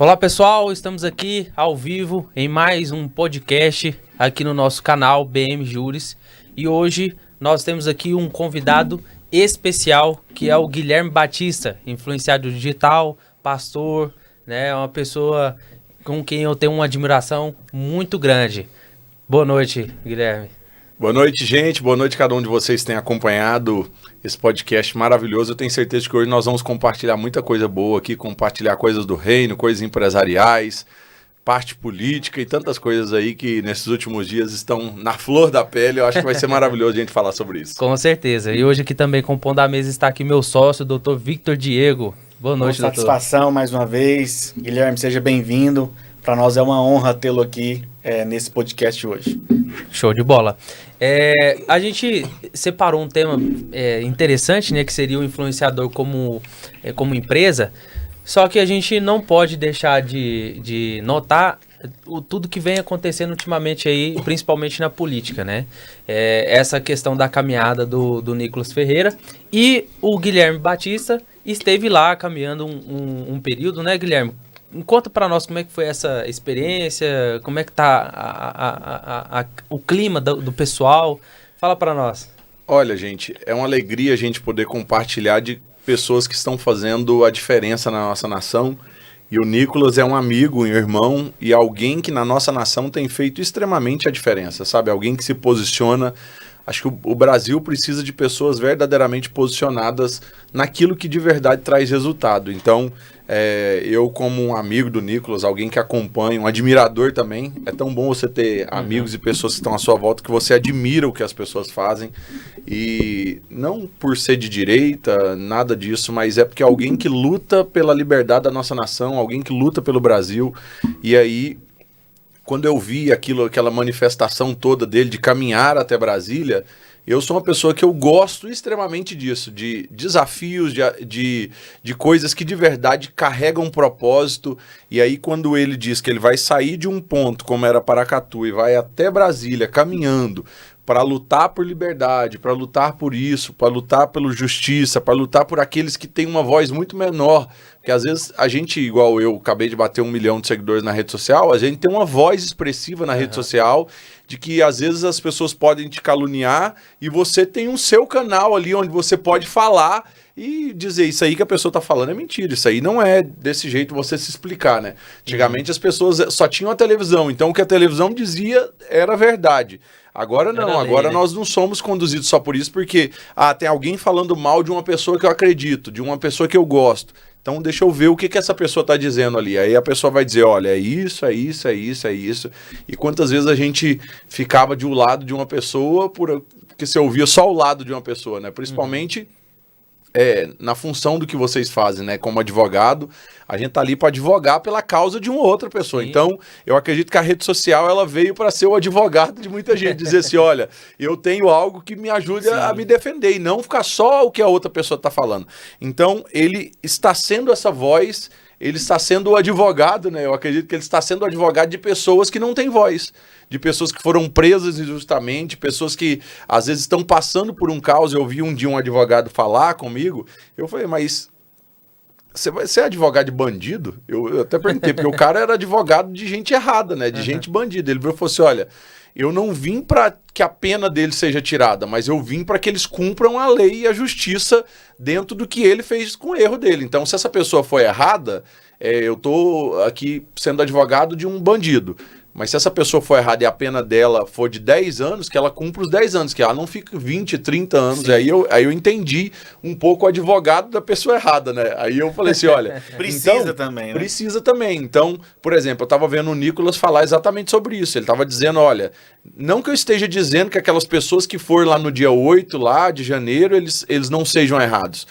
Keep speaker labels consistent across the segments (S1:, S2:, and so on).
S1: Olá pessoal, estamos aqui ao vivo em mais um podcast aqui no nosso canal BM Júris e hoje nós temos aqui um convidado especial que é o Guilherme Batista, influenciador digital, pastor, né, uma pessoa com quem eu tenho uma admiração muito grande. Boa noite, Guilherme.
S2: Boa noite, gente. Boa noite a cada um de vocês que tem acompanhado esse podcast maravilhoso. Eu tenho certeza que hoje nós vamos compartilhar muita coisa boa aqui, compartilhar coisas do reino, coisas empresariais, parte política e tantas coisas aí que nesses últimos dias estão na flor da pele. Eu acho que vai ser maravilhoso a gente falar sobre isso.
S1: Com certeza. E hoje aqui também compondo a mesa está aqui meu sócio, o Dr. Victor Diego. Boa noite, doutor.
S3: Satisfação mais uma vez. Guilherme, seja bem-vindo. Para nós é uma honra tê-lo aqui nesse podcast hoje.
S1: Show de bola. A gente separou um tema interessante, né, que seria o influenciador como empresa, só que a gente não pode deixar de notar tudo que vem acontecendo ultimamente aí, principalmente na política, né? Essa questão da caminhada do Nicolas Ferreira e o Guilherme Batista esteve lá caminhando um período, né, Guilherme? Conta para nós como é que foi essa experiência, como é que tá o clima do pessoal. Fala para nós.
S2: Olha, gente, é uma alegria a gente poder compartilhar de pessoas que estão fazendo a diferença na nossa nação. E o Nicolas é um amigo, um irmão e alguém que na nossa nação tem feito extremamente a diferença, sabe? Alguém que se posiciona. Acho que o Brasil precisa de pessoas verdadeiramente posicionadas naquilo que de verdade traz resultado. Então, eu como um amigo do Nicolas, alguém que acompanha, um admirador também, é tão bom você ter amigos e pessoas que estão à sua volta que você admira o que as pessoas fazem. E não por ser de direita, nada disso, mas é porque é alguém que luta pela liberdade da nossa nação, alguém que luta pelo Brasil. E aí, quando eu vi aquela manifestação toda dele de caminhar até Brasília, eu sou uma pessoa que eu gosto extremamente disso, de desafios, de coisas que de verdade carregam um propósito. E aí quando ele diz que ele vai sair de um ponto, como era Paracatu, e vai até Brasília caminhando, para lutar por liberdade, para lutar por isso, para lutar pela justiça, para lutar por aqueles que têm uma voz muito menor. Porque às vezes a gente, igual eu, acabei de bater 1 milhão de seguidores na rede social, a gente tem uma voz expressiva na rede social, de que às vezes as pessoas podem te caluniar e você tem um seu canal ali onde você pode falar e dizer isso aí que a pessoa tá falando é mentira, isso aí não é desse jeito você se explicar, né? Antigamente as pessoas só tinham a televisão, então o que a televisão dizia era verdade. Agora não, agora nós não somos conduzidos só por isso, porque tem alguém falando mal de uma pessoa que eu acredito, de uma pessoa que eu gosto. Então deixa eu ver o que essa pessoa está dizendo ali. Aí a pessoa vai dizer, olha, é isso, é isso, é isso, é isso. E quantas vezes a gente ficava de um lado de uma pessoa porque você ouvia só o lado de uma pessoa, né? Principalmente na função do que vocês fazem, né? Como advogado, a gente tá ali para advogar pela causa de uma outra pessoa. Sim. Então, eu acredito que a rede social ela veio para ser o advogado de muita gente, dizer assim, olha, eu tenho algo que me ajude a me defender e não ficar só o que a outra pessoa tá falando. Então, ele está sendo essa voz, ele está sendo o advogado, né? Eu acredito que ele está sendo o advogado de pessoas que não têm voz, de pessoas que foram presas injustamente, pessoas que às vezes estão passando por um caos. Eu vi um dia um advogado falar comigo, eu falei, mas você é advogado de bandido? Eu até perguntei, porque o cara era advogado de gente errada, né? De gente bandida. Ele falou assim, olha, eu não vim para que a pena dele seja tirada, mas eu vim para que eles cumpram a lei e a justiça dentro do que ele fez com o erro dele. Então, se essa pessoa foi errada, eu tô aqui sendo advogado de um bandido. Mas se essa pessoa for errada e a pena dela for de 10 anos, que ela cumpra os 10 anos, que ela não fique 20, 30 anos. Aí eu entendi um pouco o advogado da pessoa errada, né? Aí eu falei assim, olha...
S3: Precisa também, né?
S2: Precisa também. Então, por exemplo, eu estava vendo o Nicolas falar exatamente sobre isso. Ele estava dizendo, olha, não que eu esteja dizendo que aquelas pessoas que foram lá no dia 8 lá de janeiro, eles não sejam errados.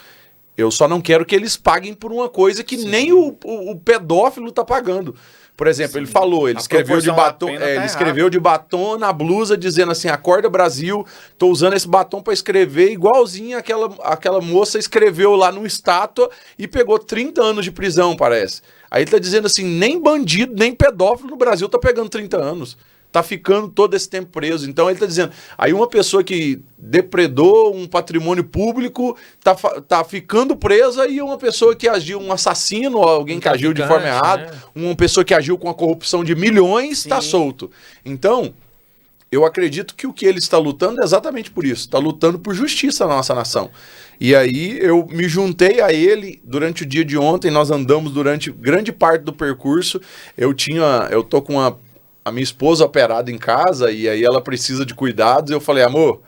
S2: Eu só não quero que eles paguem por uma coisa que nem o pedófilo está pagando. Por exemplo, ele falou, ele escreveu de batom, ele escreveu de batom na blusa dizendo assim, acorda Brasil, tô usando esse batom para escrever igualzinho aquela moça escreveu lá no estátua e pegou 30 anos de prisão, parece. Aí ele tá dizendo assim, nem bandido, nem pedófilo no Brasil tá pegando 30 anos. tá ficando todo esse tempo preso. Então ele tá dizendo, aí uma pessoa que depredou um patrimônio público tá ficando presa e uma pessoa que agiu, um assassino, alguém que agiu de forma errada, né? Uma pessoa que agiu com a corrupção de milhões, tá solto. Então, eu acredito que o que ele está lutando é exatamente por isso, está lutando por justiça na nossa nação. E aí eu me juntei a ele durante o dia de ontem, nós andamos durante grande parte do percurso, eu tô com a minha esposa operada em casa e aí ela precisa de cuidados. Eu falei, amor,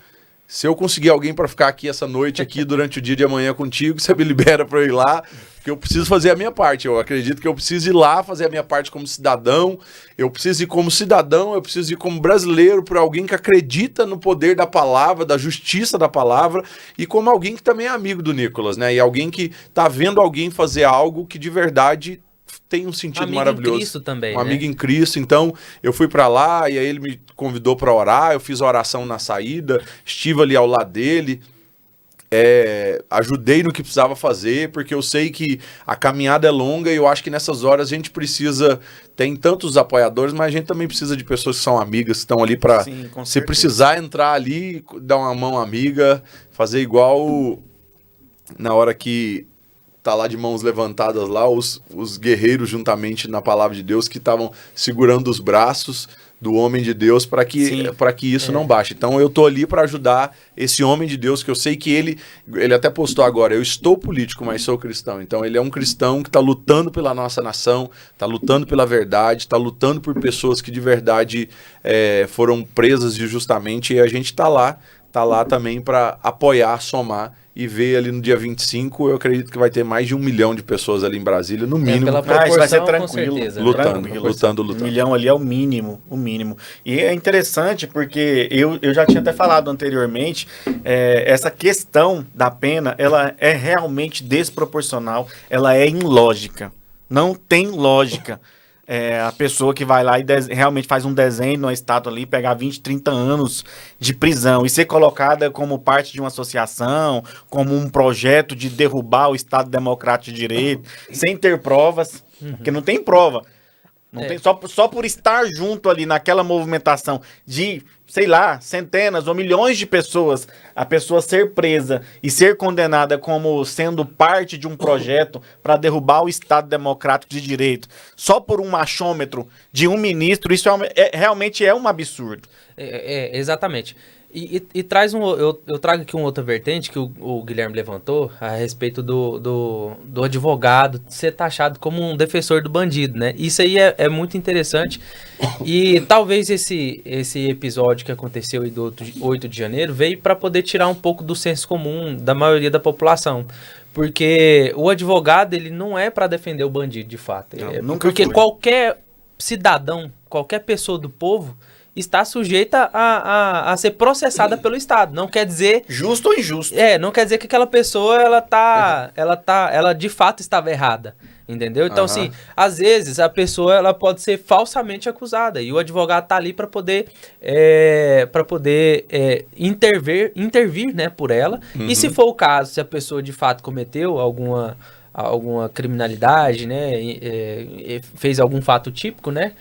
S2: se eu conseguir alguém para ficar aqui essa noite aqui durante o dia de amanhã contigo, você me libera para eu ir lá, porque eu preciso fazer a minha parte. Eu acredito que eu preciso ir lá fazer a minha parte como cidadão. Eu preciso ir como cidadão, eu preciso ir como brasileiro, por alguém que acredita no poder da palavra, da justiça da palavra, e como alguém que também é amigo do Nicolas, né? E alguém que tá vendo alguém fazer algo que de verdade tem um sentido maravilhoso.
S1: Amigo em Cristo também,
S2: um amigo em Cristo. Então, eu fui pra lá e aí ele me convidou pra orar, eu fiz a oração na saída, estive ali ao lado dele, ajudei no que precisava fazer, porque eu sei que a caminhada é longa e eu acho que nessas horas a gente precisa, tem tantos apoiadores, mas a gente também precisa de pessoas que são amigas, que estão ali pra, se precisar entrar ali, dar uma mão amiga, fazer igual na hora que tá lá de mãos levantadas lá, os guerreiros juntamente na palavra de Deus que estavam segurando os braços do homem de Deus para que isso não baixe. Então eu tô ali para ajudar esse homem de Deus, que eu sei que ele até postou agora, eu estou político, mas sou cristão. Então ele é um cristão que está lutando pela nossa nação, está lutando pela verdade, está lutando por pessoas que de verdade foram presas injustamente, e a gente tá lá também para apoiar, somar e ver ali no dia 25, eu acredito que vai ter mais de 1 milhão de pessoas ali em Brasília, no mínimo.
S3: Pela proporção, vai ser tranquilo.
S1: Certeza,
S2: lutando.
S3: 1 milhão ali é o mínimo, o mínimo. E é interessante porque eu já tinha até falado anteriormente, essa questão da pena, ela é realmente desproporcional, ela é ilógica. Não tem lógica. A pessoa que vai lá e realmente faz um desenho numa estátua ali, pegar 20, 30 anos de prisão e ser colocada como parte de uma associação, como um projeto de derrubar o Estado Democrático de Direito, sem ter provas, porque não tem prova. Não tem, só por estar junto ali naquela movimentação de, sei lá, centenas ou milhões de pessoas, a pessoa ser presa e ser condenada como sendo parte de um projeto para derrubar o Estado Democrático de Direito, só por um machômetro de um ministro, isso realmente é um absurdo.
S1: Exatamente. E traz eu trago aqui uma outra vertente que o Guilherme levantou a respeito do advogado ser taxado como um defensor do bandido, né? Isso aí é muito interessante. E talvez esse episódio que aconteceu aí do 8 de janeiro veio para poder tirar um pouco do senso comum da maioria da população. Porque o advogado, ele não é para defender o bandido, de fato. Porque qualquer cidadão, qualquer pessoa do povo está sujeita a ser processada pelo Estado. Não quer dizer...
S3: Justo ou injusto.
S1: Não quer dizer que aquela pessoa, ela de fato estava errada. Entendeu? Então, assim, às vezes a pessoa ela pode ser falsamente acusada e o advogado tá ali para poder intervir, né, por ela. E se for o caso, se a pessoa de fato cometeu alguma criminalidade, né, fez algum fato típico, né,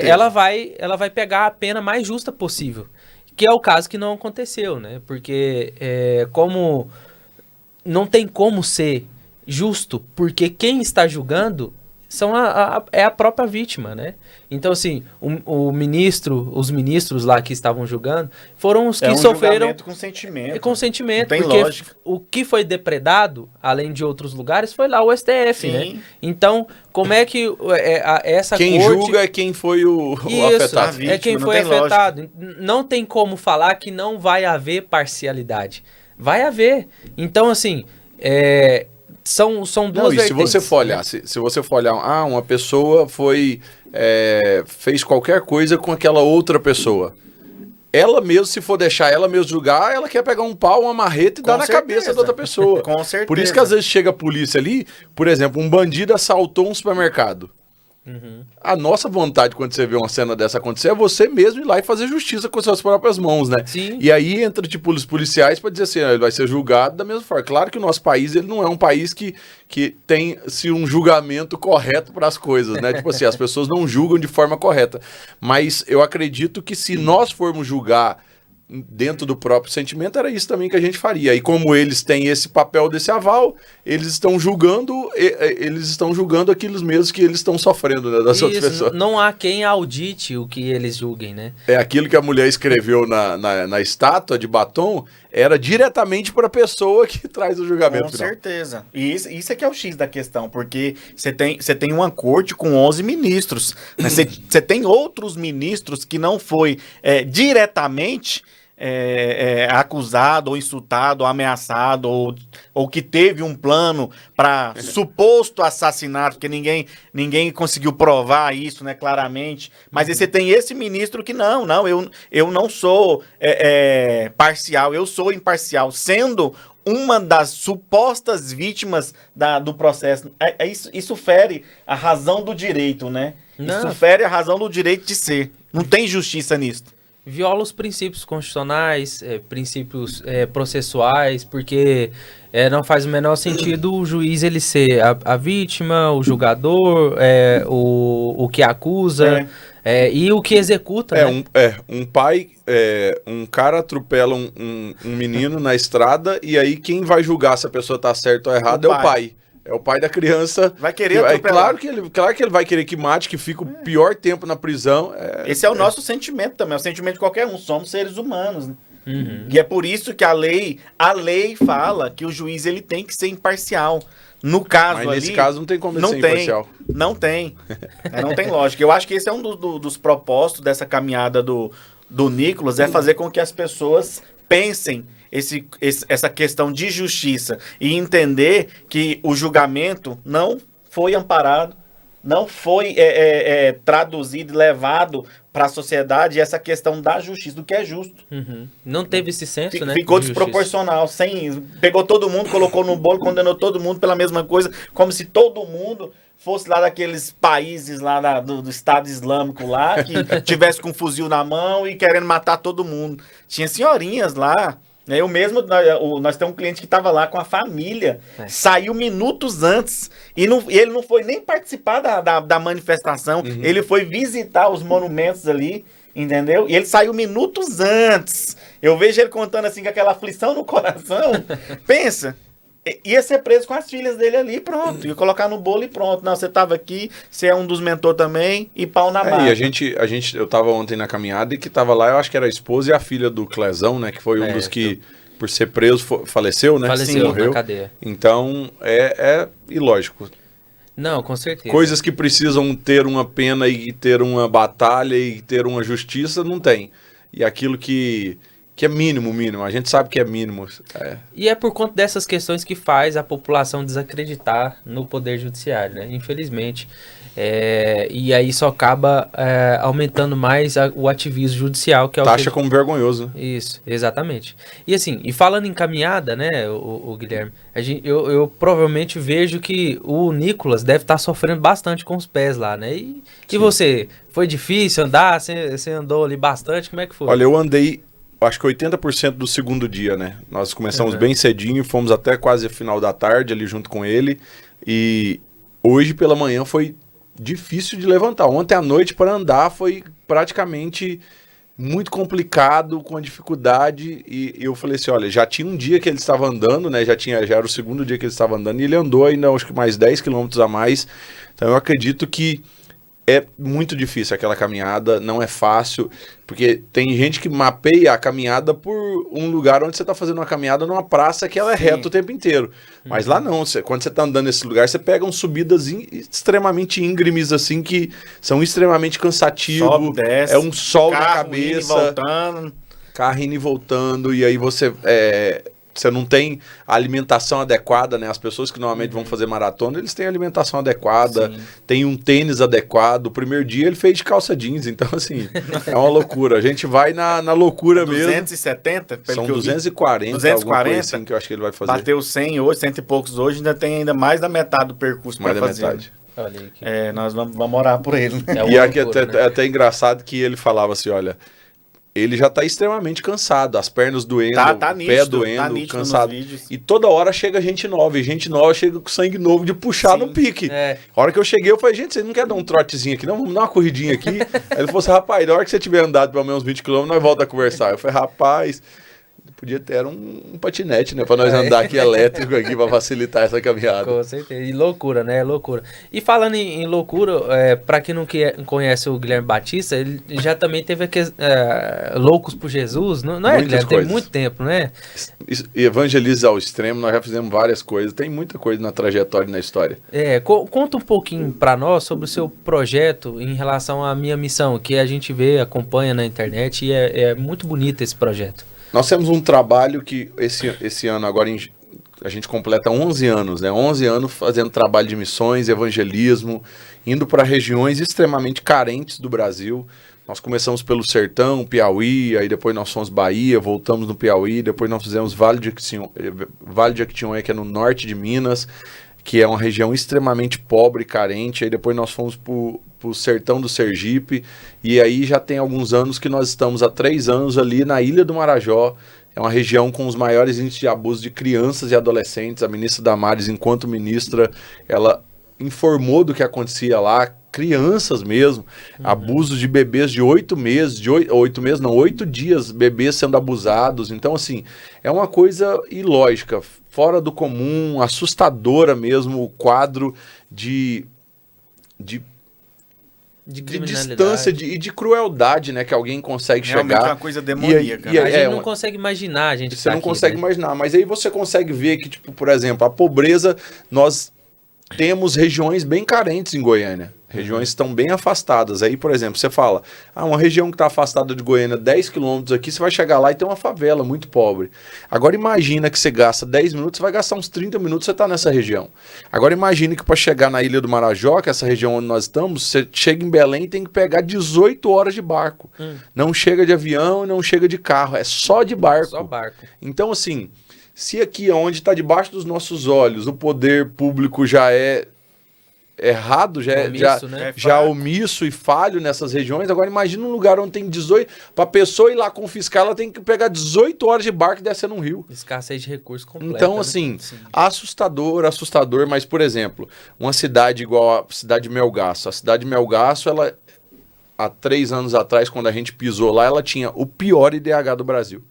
S1: ela vai pegar a pena mais justa possível, que é o caso que não aconteceu, né? Porque como não tem como ser justo, porque quem está julgando é a própria vítima, né? Então, assim, os ministros lá que estavam julgando foram os que sofreram
S3: com sentimento.
S1: Com sentimento,
S3: não tem
S1: porque
S3: lógica.
S1: O que foi depredado, além de outros lugares, foi lá o STF, né? Então, como é que essa
S2: quem
S1: corte...
S2: julga é quem foi o afetado.
S3: Vítima,
S1: é quem foi afetado. Lógica. Não tem como falar que não vai haver parcialidade. Vai haver. Então, assim, são duas vertentes.
S2: Se você for olhar, se você for olhar, uma pessoa fez qualquer coisa com aquela outra pessoa. Ela mesmo, se for deixar ela mesmo julgar, ela quer pegar um pau, uma marreta e dar na cabeça da outra pessoa.
S3: Com certeza.
S2: Por isso que às vezes chega a polícia ali, por exemplo, um bandido assaltou um supermercado. A nossa vontade, quando você vê uma cena dessa acontecer, é você mesmo ir lá e fazer justiça com suas próprias mãos, né?
S1: Sim.
S2: E aí entra, tipo, os policiais para dizer assim, ele vai ser julgado da mesma forma. Claro que o nosso país, ele não é um país que tem um julgamento correto para as coisas, né? Tipo assim, as pessoas não julgam de forma correta. Mas eu acredito que se nós formos julgar dentro do próprio sentimento, era isso também que a gente faria. E como eles têm esse papel desse aval, eles estão julgando aqueles mesmos que eles estão sofrendo, né, das outras pessoas.
S1: Não há quem audite o que eles julguem, né?
S2: É aquilo que a mulher escreveu na estátua de batom, era diretamente para a pessoa que traz o julgamento final.
S3: Com certeza. E isso é que é o X da questão, porque você tem uma corte com 11 ministros. Né? Você tem outros ministros que não foi diretamente acusado, ou insultado, ou ameaçado, ou que teve um plano para suposto assassinato, porque ninguém conseguiu provar isso, né, claramente. Mas aí você tem esse ministro que eu não sou parcial, eu sou imparcial, sendo uma das supostas vítimas do processo. Isso fere a razão do direito, né? Isso fere a razão do direito de ser. Não tem justiça nisso.
S1: Viola os princípios constitucionais, princípios processuais, porque não faz o menor sentido o juiz ele ser a vítima, o julgador, o que acusa e o que executa. Né?
S2: Um cara atropela um menino na estrada e aí quem vai julgar se a pessoa tá certa ou errada é o pai. É o pai da criança.
S3: Vai querer atropelar.
S2: Claro que ele vai querer que mate, que fique o pior tempo na prisão.
S3: Esse é o nosso sentimento também, é o sentimento de qualquer um. Somos seres humanos, né? E é por isso que a lei fala que o juiz ele tem que ser imparcial. No caso
S2: mas nesse caso não tem como ele ser imparcial.
S3: Não tem. Não tem lógica. Eu acho que esse é um dos propósitos dessa caminhada do Nicolas, é fazer com que as pessoas pensem essa questão de justiça e entender que o julgamento não foi amparado, não foi traduzido e levado para a sociedade essa questão da justiça, do que é justo.
S1: Não teve esse senso, né?
S3: Ficou desproporcional. Pegou todo mundo, colocou no bolo, condenou todo mundo pela mesma coisa, como se todo mundo fosse lá daqueles países lá do Estado Islâmico lá, que tivesse com um fuzil na mão e querendo matar todo mundo. Tinha senhorinhas lá. Eu mesmo, nós temos um cliente que estava lá com a família, saiu minutos antes, e ele não foi nem participar da manifestação, ele foi visitar os monumentos ali, entendeu? E ele saiu minutos antes. Eu vejo ele contando assim com aquela aflição no coração. Pensa, ia ser preso com as filhas dele ali, pronto. Ia colocar no bolo e pronto. Não, você estava aqui, você é um dos mentores também, e pau na barra.
S2: E eu tava ontem na caminhada e que tava lá, eu acho que era a esposa e a filha do Clezão, né? Que foi um dos que, por ser preso, faleceu, né?
S1: Faleceu na cadeia.
S2: Então, ilógico.
S1: Não, com certeza.
S2: Coisas que precisam ter uma pena e ter uma batalha e ter uma justiça, não tem. E aquilo que é mínimo. A gente sabe que é mínimo.
S1: E é por conta dessas questões que faz a população desacreditar no poder judiciário, né? Infelizmente. E aí só acaba aumentando mais o ativismo judicial, que é
S2: taxa como vergonhoso.
S1: Isso, exatamente. E assim, falando em caminhada, né, o Guilherme, eu provavelmente vejo que o Nicolas deve estar sofrendo bastante com os pés lá, né? E você, foi difícil andar? Você andou ali bastante? Como é que foi?
S2: Olha, eu andei acho que 80% do segundo dia, né? Nós começamos bem cedinho, fomos até quase final da tarde ali junto com ele. E hoje pela manhã foi difícil de levantar. Ontem à noite para andar foi praticamente muito complicado, com a dificuldade. E eu falei assim, olha, já tinha um dia que ele estava andando, né? Já era o segundo dia que ele estava andando e ele andou ainda acho que mais 10 quilômetros a mais. Então eu acredito que é muito difícil aquela caminhada, não é fácil, porque tem gente que mapeia a caminhada por um lugar onde você está fazendo uma caminhada numa praça que ela é reta o tempo inteiro. Mas lá não, quando você está andando nesse lugar, você pega uns subidas extremamente íngremes, assim, que são extremamente cansativos.
S3: Sobe, desce,
S2: é um sol na
S3: carro
S2: cabeça.
S3: indo e voltando.
S2: Carro indo e voltando, e aí você não tem a alimentação adequada, né? As pessoas que normalmente vão fazer maratona, eles têm alimentação adequada, tem um tênis adequado. O primeiro dia ele fez de calça jeans, então assim, é uma loucura. A gente vai na loucura 270, mesmo.
S3: 270?
S2: São 240,
S3: 240
S2: assim que eu acho que ele vai fazer.
S3: Bateu 100 hoje, 100 e poucos hoje, ainda tem ainda mais da metade do percurso para fazer.
S2: Mais da metade.
S1: Olha aí que...
S3: Nós vamos orar por ele.
S1: É uma
S2: E aqui
S1: loucura, né?
S2: é até engraçado que ele falava assim, olha, ele já tá extremamente cansado, as pernas doendo,
S3: Tá
S2: o pé
S3: nítido,
S2: doendo,
S3: tá nítido
S2: cansado.
S3: nos vídeos.
S2: E toda hora chega gente nova, e gente nova chega com sangue novo de puxar
S3: Sim.
S2: no pique.
S1: É.
S2: A hora que eu cheguei, eu falei, gente, você não quer dar um trotezinho aqui, não? Vamos dar uma corridinha aqui? Aí ele falou assim, rapaz, na hora que você tiver andado pelo menos uns 20 km, nós voltamos a conversar. Eu falei, rapaz... Podia ter um patinete, né? Pra nós andar aqui elétrico aqui pra facilitar essa caminhada.
S1: Com certeza. E loucura, né? Loucura. E falando em loucura, pra quem não conhece o Guilherme Batista, ele já também teve aqueles Loucos por Jesus, não é,
S2: Muitas
S1: Guilherme?
S2: coisas.
S1: Tem muito tempo, né?
S2: E evangeliza ao extremo, nós já fizemos várias coisas. Tem muita coisa na trajetória e na história.
S1: Conta um pouquinho pra nós sobre o seu projeto em relação à minha missão, que a gente vê, acompanha na internet e é muito bonito esse projeto.
S2: Nós temos um trabalho que esse ano agora a gente completa 11 anos, né? 11 anos fazendo trabalho de missões, evangelismo, indo para regiões extremamente carentes do Brasil. Nós começamos pelo Sertão, Piauí, aí depois nós fomos Bahia, voltamos no Piauí, depois nós fizemos Vale de Jequitinhonha, que é no norte de Minas, que é uma região extremamente pobre e carente, aí depois nós fomos pro sertão do Sergipe, e aí já tem alguns anos que nós estamos há 3 anos ali na Ilha do Marajó. É uma região com os maiores índices de abuso de crianças e adolescentes. A ministra Damares, enquanto ministra, ela informou do que acontecia lá, crianças mesmo, abusos de bebês de 8 meses, 8 dias, bebês sendo abusados. Então, assim, é uma coisa ilógica, fora do comum, assustadora mesmo, o quadro de distância e de crueldade, né, que alguém consegue
S3: Realmente
S2: chegar.
S3: é uma coisa demoníaca.
S1: A gente não consegue imaginar, a gente
S2: Você
S1: tá
S2: não
S1: aqui,
S2: consegue
S1: né?
S2: imaginar, mas aí você consegue ver que, tipo, por exemplo, a pobreza, nós temos regiões bem carentes em Goiânia. Regiões estão bem afastadas. Aí, por exemplo, você fala, uma região que está afastada de Goiânia, 10 quilômetros aqui, você vai chegar lá e tem uma favela muito pobre. Agora imagina que você gasta 10 minutos, você vai gastar uns 30 minutos, você está nessa região. Agora imagina que para chegar na Ilha do Marajó, que é essa região onde nós estamos, você chega em Belém e tem que pegar 18 horas de barco. Não chega de avião e não chega de carro, é só de barco.
S1: Só barco.
S2: Então, assim, se aqui onde está debaixo dos nossos olhos, o poder público já é errado, já omisso e falho nessas regiões. Agora imagina um lugar onde tem 18, para a pessoa ir lá confiscar, ela tem que pegar 18 horas de barco e descer num rio.
S1: Escassez de recursos completa.
S2: Então, assim, assustador, mas, por exemplo, uma cidade igual a cidade de Melgaço. A cidade de Melgaço, ela, há 3 anos atrás, quando a gente pisou lá, ela tinha o pior IDH do Brasil.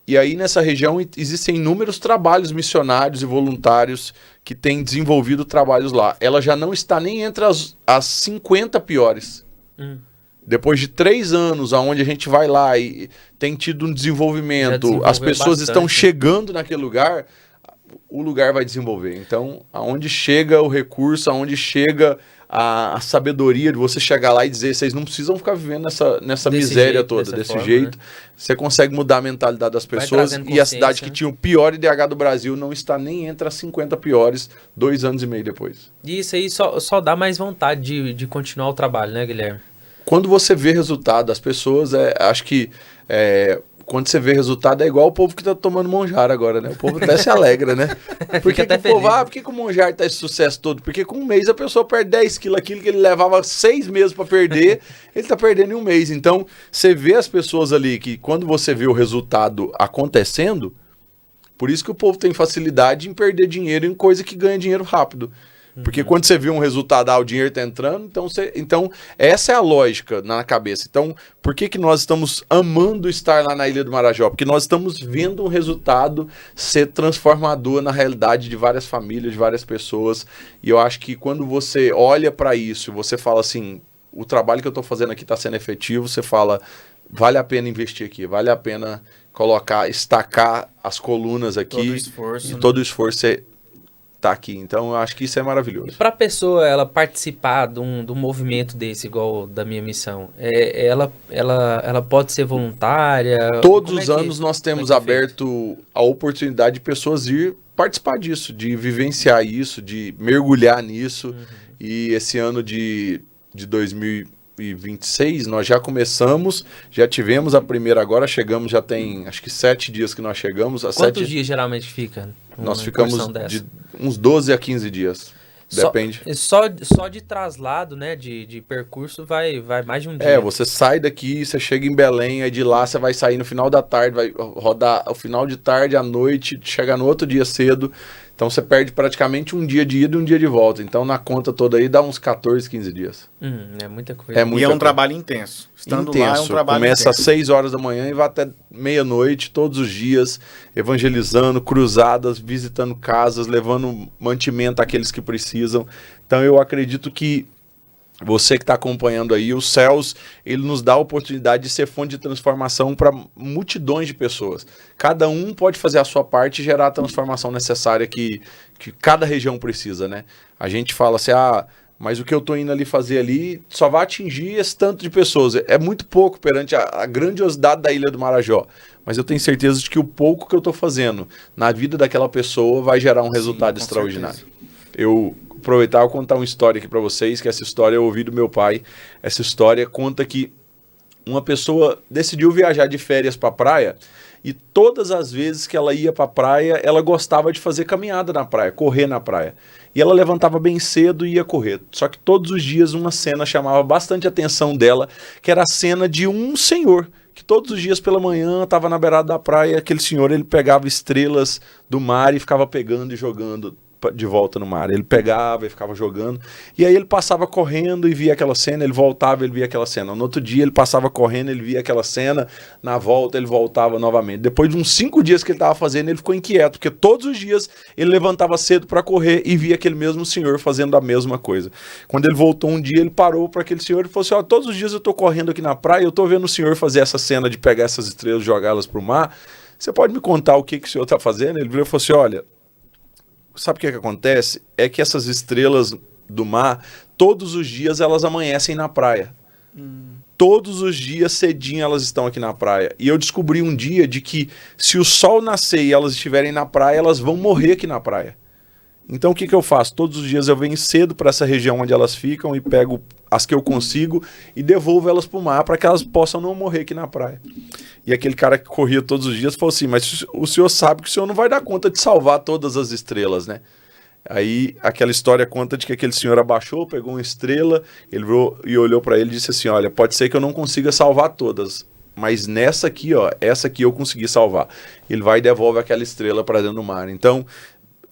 S2: E aí, nessa região, existem inúmeros trabalhos missionários e voluntários que têm desenvolvido trabalhos lá. Ela já não está nem entre as 50 piores. Depois de 3 anos, onde a gente vai lá e tem tido um desenvolvimento, as pessoas estão chegando naquele lugar, o lugar vai desenvolver. Então, aonde chega o recurso, aonde chega a sabedoria de você chegar lá e dizer, vocês não precisam ficar vivendo nessa miséria
S1: jeito,
S2: toda, desse
S1: forma,
S2: jeito.
S1: né?
S2: Você consegue mudar a mentalidade das pessoas, e a cidade que tinha o pior IDH do Brasil não está nem entre as 50 piores 2 anos e meio depois.
S1: E isso aí só dá mais vontade de continuar o trabalho, né, Guilherme?
S2: Quando você vê resultado das pessoas, acho que quando você vê resultado é igual o povo que tá tomando Monjaro agora, né? O povo até se alegra, né? Por que
S1: até
S2: o povo,
S1: feliz.
S2: por que o Monjaro tá esse sucesso todo? Porque com 1 mês a pessoa perde 10 quilos, aquilo que ele levava 6 meses para perder, ele tá perdendo em 1 mês. Então, você vê as pessoas ali que quando você vê o resultado acontecendo, por isso que o povo tem facilidade em perder dinheiro em coisa que ganha dinheiro rápido. Porque quando você vê um resultado, o dinheiro está entrando, então essa é a lógica na cabeça. Então, por que nós estamos amando estar lá na Ilha do Marajó? Porque nós estamos vendo um resultado ser transformador na realidade de várias famílias, de várias pessoas. E eu acho que quando você olha para isso e você fala assim, o trabalho que eu estou fazendo aqui está sendo efetivo, você fala, vale a pena investir aqui, vale a pena estacar as colunas aqui.
S3: Todo o esforço.
S2: E todo o esforço tá aqui. Então, eu acho que isso é maravilhoso.
S1: Para a pessoa ela participar de um movimento desse, igual da minha missão, ela pode ser voluntária?
S2: Todos os anos nós temos aberto a oportunidade de pessoas ir participar disso, de vivenciar isso, de mergulhar nisso. E esse ano de 2026 nós já começamos, já tivemos a primeira agora, chegamos, já tem acho que 7 dias que nós chegamos.
S1: Quantos dias geralmente fica?
S2: Nós ficamos de uns 12 a 15 dias. Depende.
S1: Só de traslado, né, de percurso vai mais de um dia.
S2: Você sai daqui, você chega em Belém, aí de lá você vai sair no final da tarde, vai rodar o final de tarde, à noite, chega no outro dia cedo. Então você perde praticamente um dia de ida e um dia de volta. Então na conta toda aí dá uns 14, 15 dias.
S1: É muita coisa.
S3: E é um trabalho intenso. Estando lá é um trabalho
S2: Começa
S3: intenso.
S2: às 6 horas da manhã e vai até meia-noite, todos os dias, evangelizando, cruzadas, visitando casas, levando mantimento àqueles que precisam. Então eu acredito que você que está acompanhando aí, os céus, ele nos dá a oportunidade de ser fonte de transformação para multidões de pessoas. Cada um pode fazer a sua parte e gerar a transformação necessária que cada região precisa, né? A gente fala assim, mas o que eu estou indo ali fazer ali só vai atingir esse tanto de pessoas. É muito pouco perante a grandiosidade da Ilha do Marajó. Mas eu tenho certeza de que o pouco que eu estou fazendo na vida daquela pessoa vai gerar um resultado extraordinário.
S3: Certeza.
S2: Eu aproveitar e contar uma história aqui para vocês, que essa história eu ouvi do meu pai. Essa história conta que uma pessoa decidiu viajar de férias para a praia e todas as vezes que ela ia para a praia, ela gostava de fazer caminhada na praia, correr na praia. E ela levantava bem cedo e ia correr. Só que todos os dias uma cena chamava bastante a atenção dela, que era a cena de um senhor que todos os dias pela manhã estava na beirada da praia. Aquele senhor, ele pegava estrelas do mar e ficava pegando e jogando de volta no mar. Ele pegava e ficava jogando. E aí ele passava correndo e via aquela cena, ele voltava, ele via aquela cena. No outro dia ele passava correndo, ele via aquela cena, na volta ele voltava novamente. Depois de uns 5 dias que ele estava fazendo, ele ficou inquieto, porque todos os dias ele levantava cedo para correr e via aquele mesmo senhor fazendo a mesma coisa. Quando ele voltou um dia, ele parou para aquele senhor e falou assim, todos os dias eu estou correndo aqui na praia, eu estou vendo o senhor fazer essa cena de pegar essas estrelas e jogá-las para o mar. Você pode me contar o que o senhor está fazendo? Ele virou e falou assim, olha, sabe o que acontece? É que essas estrelas do mar, todos os dias elas amanhecem na praia. Todos os dias cedinho elas estão aqui na praia. E eu descobri um dia de que se o sol nascer e elas estiverem na praia, elas vão morrer aqui na praia. Então o que eu faço? Todos os dias eu venho cedo para essa região onde elas ficam e pego as que eu consigo e devolvo elas para o mar para que elas possam não morrer aqui na praia. E aquele cara que corria todos os dias falou assim, mas o senhor sabe que o senhor não vai dar conta de salvar todas as estrelas, né? Aí aquela história conta de que aquele senhor abaixou, pegou uma estrela, ele virou e olhou para ele e disse assim, olha, pode ser que eu não consiga salvar todas, mas nessa aqui, essa aqui eu consegui salvar. Ele vai e devolve aquela estrela para dentro do mar. Então,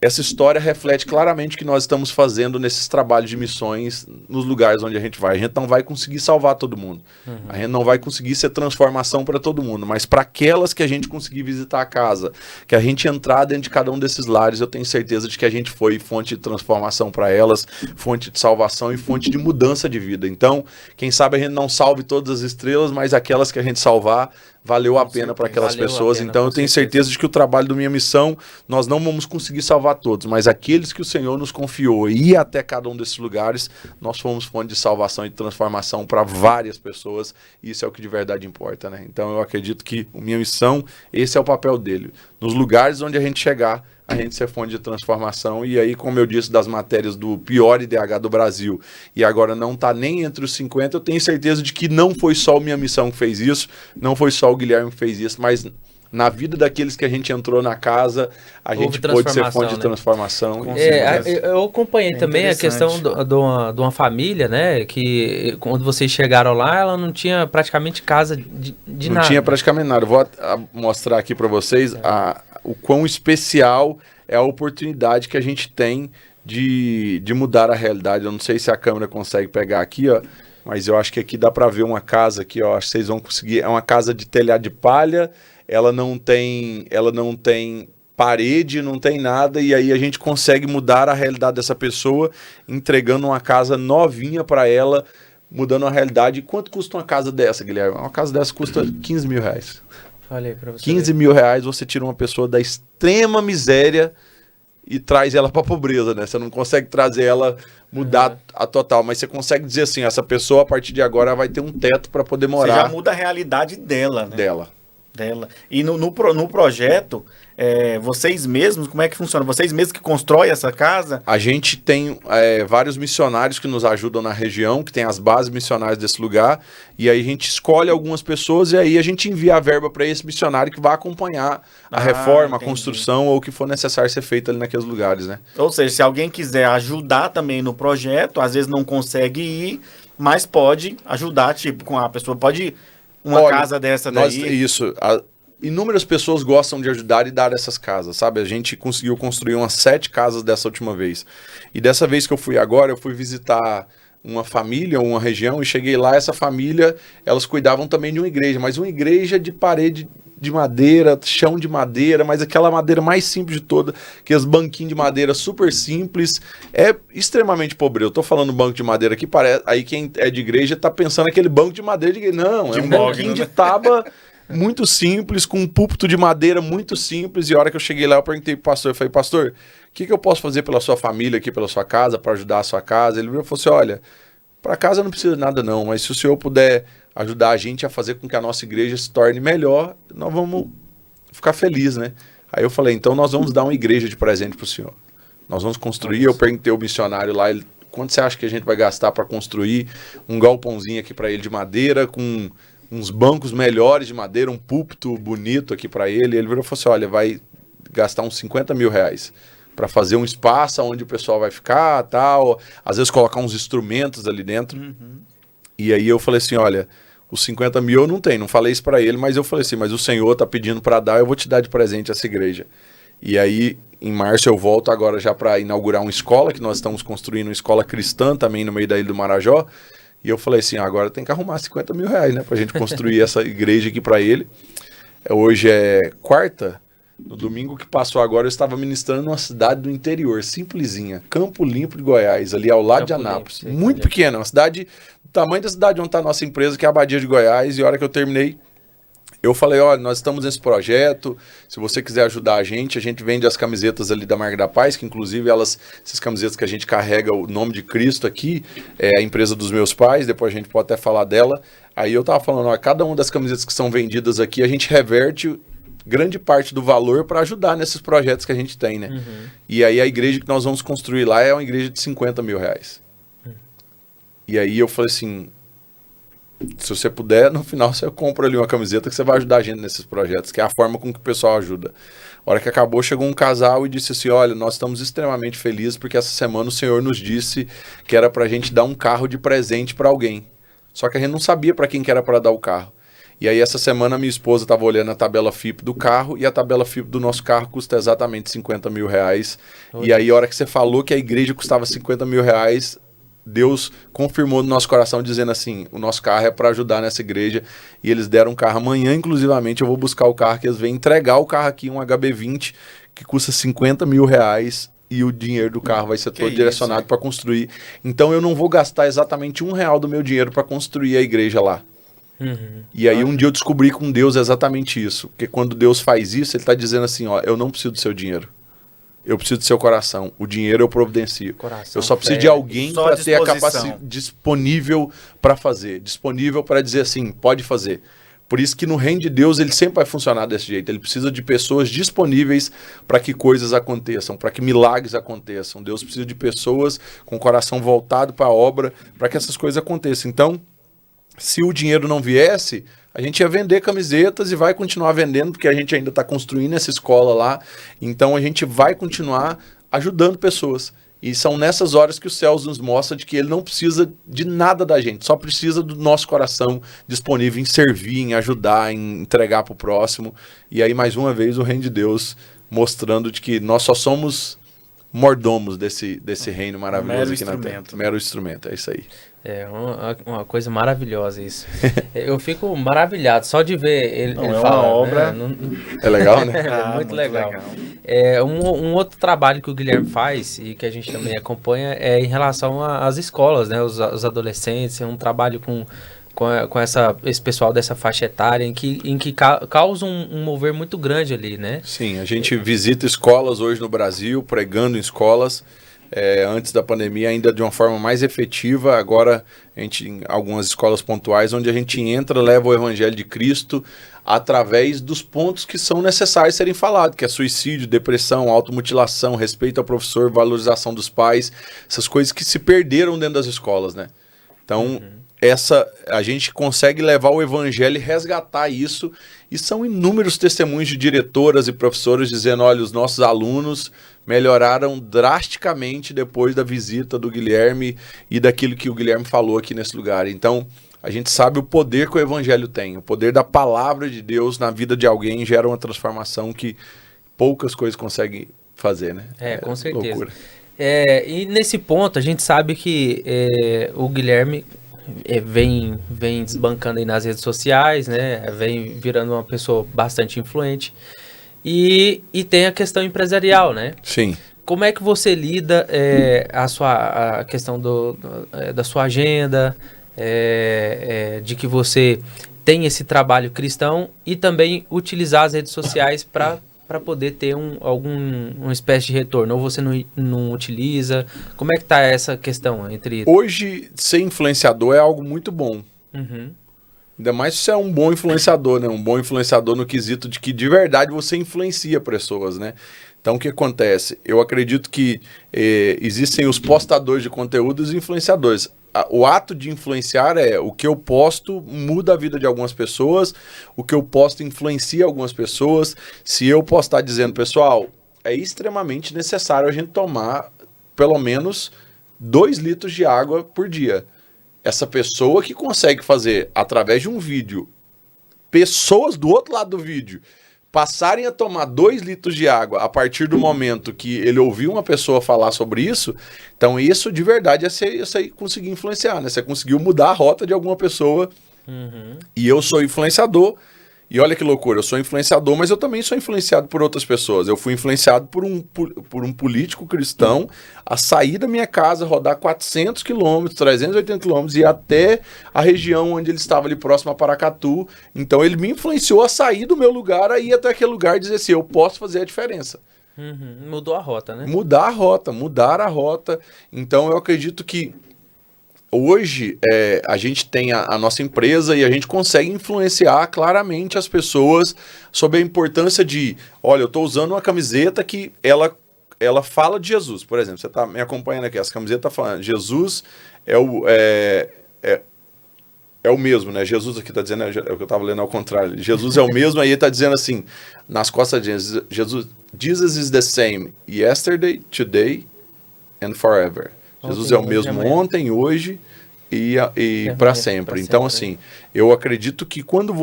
S2: essa história reflete claramente o que nós estamos fazendo nesses trabalhos de missões nos lugares onde a gente vai. A gente não vai conseguir salvar todo mundo. A gente não vai conseguir ser transformação para todo mundo. Mas para aquelas que a gente conseguir visitar a casa, que a gente entrar dentro de cada um desses lares, eu tenho certeza de que a gente foi fonte de transformação para elas, fonte de salvação e fonte de mudança de vida. Então, quem sabe a gente não salve todas as estrelas, mas aquelas que a gente salvar, valeu a pena para aquelas pessoas. Então eu tenho certeza de que o trabalho do Minha Missão, nós não vamos conseguir salvar todos, mas aqueles que o Senhor nos confiou e ir até cada um desses lugares, nós fomos fonte de salvação e de transformação para várias pessoas, e isso é o que de verdade importa, né? Então eu acredito que o Minha Missão, esse é o papel dele. Nos lugares onde a gente chegar, a gente ser fonte de transformação. E aí, como eu disse, das matérias do pior IDH do Brasil, e agora não está nem entre os 50, eu tenho certeza de que não foi só o Minha Missão que fez isso, não foi só o Guilherme que fez isso, mas na vida daqueles que a gente entrou na casa, a gente pôde ser fonte de transformação.
S1: Eu acompanhei também a questão de uma família, né, que quando vocês chegaram lá, ela não tinha praticamente casa de nada.
S2: Não tinha praticamente nada. Eu vou mostrar aqui para vocês o quão especial é a oportunidade que a gente tem de mudar a realidade. Eu não sei se a câmera consegue pegar aqui, mas eu acho que aqui dá para ver uma casa aqui, acho que vocês vão conseguir. É uma casa de telhado de palha, ela não tem parede, não tem nada, e aí a gente consegue mudar a realidade dessa pessoa, entregando uma casa novinha para ela, mudando a realidade. E quanto custa uma casa dessa, Guilherme? Uma casa dessa custa 15 mil reais.
S1: Olha aí pra você
S2: 15 mil reais, você tira uma pessoa da extrema miséria e traz ela pra pobreza, né? Você não consegue trazer ela, mudar a total, mas você consegue dizer assim, essa pessoa a partir de agora vai ter um teto para poder morar.
S3: Você já muda a realidade dela, né?
S2: Dela.
S3: Dela. E no projeto, vocês mesmos, como é que funciona? Vocês mesmos que constroem essa casa?
S2: A gente tem vários missionários que nos ajudam na região, que tem as bases missionárias desse lugar, e aí a gente escolhe algumas pessoas e aí a gente envia a verba para esse missionário que vai acompanhar a reforma,
S3: entendi.
S2: a construção ou o que for necessário ser feito ali naqueles lugares, né?
S3: Ou seja, se alguém quiser ajudar também no projeto, às vezes não consegue ir, mas pode ajudar, tipo, com a pessoa pode uma casa dessa daí.
S2: Inúmeras pessoas gostam de ajudar e dar essas casas, sabe? A gente conseguiu construir umas 7 casas dessa última vez. E dessa vez que eu fui agora, eu fui visitar uma família, uma região, e cheguei lá, essa família, elas cuidavam também de uma igreja, mas uma igreja de parede de madeira, chão de madeira, mas aquela madeira mais simples de toda, aqueles banquinhos de madeira super simples, é extremamente pobre. Eu tô falando banco de madeira aqui, aí quem é de igreja tá pensando aquele banco de madeira de igreja. Não, é um banquinho de tábua muito simples, com um púlpito de madeira muito simples, e a hora que eu cheguei lá, eu perguntei pro pastor, eu falei, pastor, o que eu posso fazer pela sua família aqui, pela sua casa, para ajudar a sua casa? Ele falou assim, olha, para casa não precisa de nada não, mas se o senhor puder ajudar a gente a fazer com que a nossa igreja se torne melhor, nós vamos ficar felizes, né? Aí eu falei, então nós vamos dar uma igreja de presente pro senhor. Nós vamos construir, eu perguntei ao missionário lá, quanto você acha que a gente vai gastar para construir um galpãozinho aqui para ele de madeira, com uns bancos melhores de madeira, um púlpito bonito aqui para ele. Ele virou e falou assim, olha, vai gastar uns 50 mil reais para fazer um espaço onde o pessoal vai ficar, tal, às vezes colocar uns instrumentos ali dentro. E aí eu falei assim, olha, os 50 mil eu não tenho, não falei isso para ele, mas eu falei assim, mas o Senhor tá pedindo para dar, eu vou te dar de presente essa igreja. E aí, em março, eu volto agora já para inaugurar uma escola, que nós estamos construindo uma escola cristã também no meio da Ilha do Marajó. E eu falei assim, agora tem que arrumar 50 mil reais, né? Pra gente construir essa igreja aqui para ele. Hoje é quarta. No domingo que passou agora, eu estava ministrando numa cidade do interior, simplesinha. Campo Limpo de Goiás, ali ao lado de Anápolis. Muito pequena, uma cidade do tamanho da cidade onde está a nossa empresa, que é a Abadia de Goiás. E a hora que eu terminei, eu falei, olha, nós estamos nesse projeto, se você quiser ajudar a gente vende as camisetas ali da Marca da Paz, que inclusive essas camisetas que a gente carrega o nome de Cristo aqui, é a empresa dos meus pais, depois a gente pode até falar dela. Aí eu tava falando, ó, cada uma das camisetas que são vendidas aqui, a gente reverte grande parte do valor para ajudar nesses projetos que a gente tem, né? E aí a igreja que nós vamos construir lá é uma igreja de 50 mil reais. E aí eu falei assim, se você puder, no final você compra ali uma camiseta que você vai ajudar a gente nesses projetos, que é a forma com que o pessoal ajuda. A hora que acabou, chegou um casal e disse assim, olha, nós estamos extremamente felizes porque essa semana o Senhor nos disse que era pra gente dar um carro de presente para alguém. Só que a gente não sabia para quem que era para dar o carro. E aí essa semana minha esposa estava olhando a tabela FIP do carro e a tabela FIP do nosso carro custa exatamente 50 mil reais. E aí a hora que você falou que a igreja custava 50 mil reais, Deus confirmou no nosso coração dizendo assim, o nosso carro é para ajudar nessa igreja, e eles deram um carro amanhã, inclusivamente eu vou buscar o carro, que eles vêm entregar o carro aqui, um HB20 que custa 50 mil reais, e o dinheiro do carro vai ser todo direcionado para construir. Então eu não vou gastar exatamente R$1 do meu dinheiro para construir a igreja lá. E aí um dia eu descobri com Deus exatamente isso, porque quando Deus faz isso, ele está dizendo assim, ó, eu não preciso do seu dinheiro. Eu preciso do seu coração. O dinheiro eu providencio. Eu só preciso de alguém para ter a capacidade disponível para fazer. Disponível para dizer assim, pode fazer. Por isso que no reino de Deus ele sempre vai funcionar desse jeito. Ele precisa de pessoas disponíveis para que coisas aconteçam, para que milagres aconteçam. Deus precisa de pessoas com o coração voltado para a obra, para que essas coisas aconteçam. Então, se o dinheiro não viesse, a gente ia vender camisetas e vai continuar vendendo, porque a gente ainda está construindo essa escola lá. Então a gente vai continuar ajudando pessoas. E são nessas horas que o céu nos mostra de que ele não precisa de nada da gente, só precisa do nosso coração disponível em servir, em ajudar, em entregar para o próximo. E aí, mais uma vez, o reino de Deus mostrando de que nós só somos mordomos desse reino maravilhoso aqui na Terra. Mero instrumento, é isso aí.
S1: É uma coisa maravilhosa isso. Eu fico maravilhado só de ver ele
S3: uma
S1: falando,
S3: obra.
S1: Né?
S2: É legal, né?
S1: É muito legal. Um outro trabalho que o Guilherme faz e que a gente também acompanha é em relação às escolas, né? Os adolescentes, é um trabalho com esse pessoal dessa faixa etária em que causa um mover muito grande ali, né?
S2: Sim, a gente visita escolas hoje no Brasil, pregando em escolas. antes da pandemia, ainda de uma forma mais efetiva. Agora, a gente, em algumas escolas pontuais, onde a gente entra, leva o Evangelho de Cristo através dos pontos que são necessários serem falados, que é suicídio, depressão, automutilação, respeito ao professor, valorização dos pais, essas coisas que se perderam dentro das escolas, né? Então, a gente consegue levar o Evangelho e resgatar isso, e são inúmeros testemunhos de diretoras e professoras dizendo, olha, os nossos alunos melhoraram drasticamente depois da visita do Guilherme e daquilo que o Guilherme falou aqui nesse lugar. Então, a gente sabe o poder que o Evangelho tem, o poder da palavra de Deus na vida de alguém gera uma transformação que poucas coisas conseguem fazer, né?
S1: Com certeza.
S2: Loucura.
S1: E nesse ponto, a gente sabe que o Guilherme vem desbancando aí nas redes sociais, né? Vem virando uma pessoa bastante influente. E tem a questão empresarial, né?
S2: Sim.
S1: Como é que você lida a questão da sua agenda, de que você tem esse trabalho cristão e também utilizar as redes sociais para poder ter uma espécie de retorno? Ou você não utiliza? Como é que tá essa questão entre...
S2: Hoje, ser influenciador é algo muito bom.
S1: Uhum.
S2: Ainda mais se você é um bom influenciador, né? Um bom influenciador no quesito de que de verdade você influencia pessoas, né? Então, o que acontece? Eu acredito que existem os postadores de conteúdo e os influenciadores. O ato de influenciar o que eu posto muda a vida de algumas pessoas, o que eu posto influencia algumas pessoas. Se eu postar dizendo, pessoal, é extremamente necessário a gente tomar pelo menos 2 litros de água por dia. Essa pessoa que consegue fazer, através de um vídeo, pessoas do outro lado do vídeo passarem a tomar 2 litros de água a partir do momento que ele ouviu uma pessoa falar sobre isso, então isso de verdade é você conseguir influenciar, né? Você conseguiu mudar a rota de alguma pessoa.
S1: Uhum.
S2: E eu sou influenciador. E olha que loucura, eu sou influenciador, mas eu também sou influenciado por outras pessoas. Eu fui influenciado por um político cristão a sair da minha casa, rodar 400 quilômetros, 380 quilômetros e ir até a região onde ele estava ali próximo a Paracatu. Então ele me influenciou a sair do meu lugar, a ir até aquele lugar e dizer assim, eu posso fazer a diferença.
S1: Uhum. Mudou a rota, né?
S2: Mudar a rota. Então eu acredito que hoje, a gente tem a nossa empresa e a gente consegue influenciar claramente as pessoas sobre a importância de, olha, eu estou usando uma camiseta que ela fala de Jesus. Por exemplo, você está me acompanhando aqui, essa camiseta está falando, Jesus é o mesmo, né? Jesus aqui está dizendo, é o que eu estava lendo ao contrário, Jesus é o mesmo, aí ele está dizendo assim, nas costas de Jesus, Jesus is the same yesterday, today and forever. Jesus é o mesmo ontem, hoje e para sempre. Então, assim, eu acredito que quando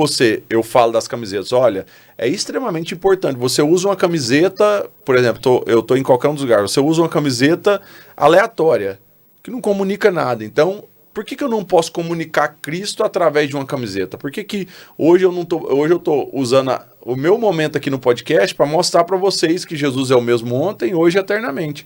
S2: eu falo das camisetas, olha, é extremamente importante. Você usa uma camiseta, por exemplo, eu estou em qualquer um dos lugares, você usa uma camiseta aleatória, que não comunica nada. Então, por que eu não posso comunicar Cristo através de uma camiseta? Por que hoje eu estou usando o meu momento aqui no podcast para mostrar para vocês que Jesus é o mesmo ontem, hoje e eternamente?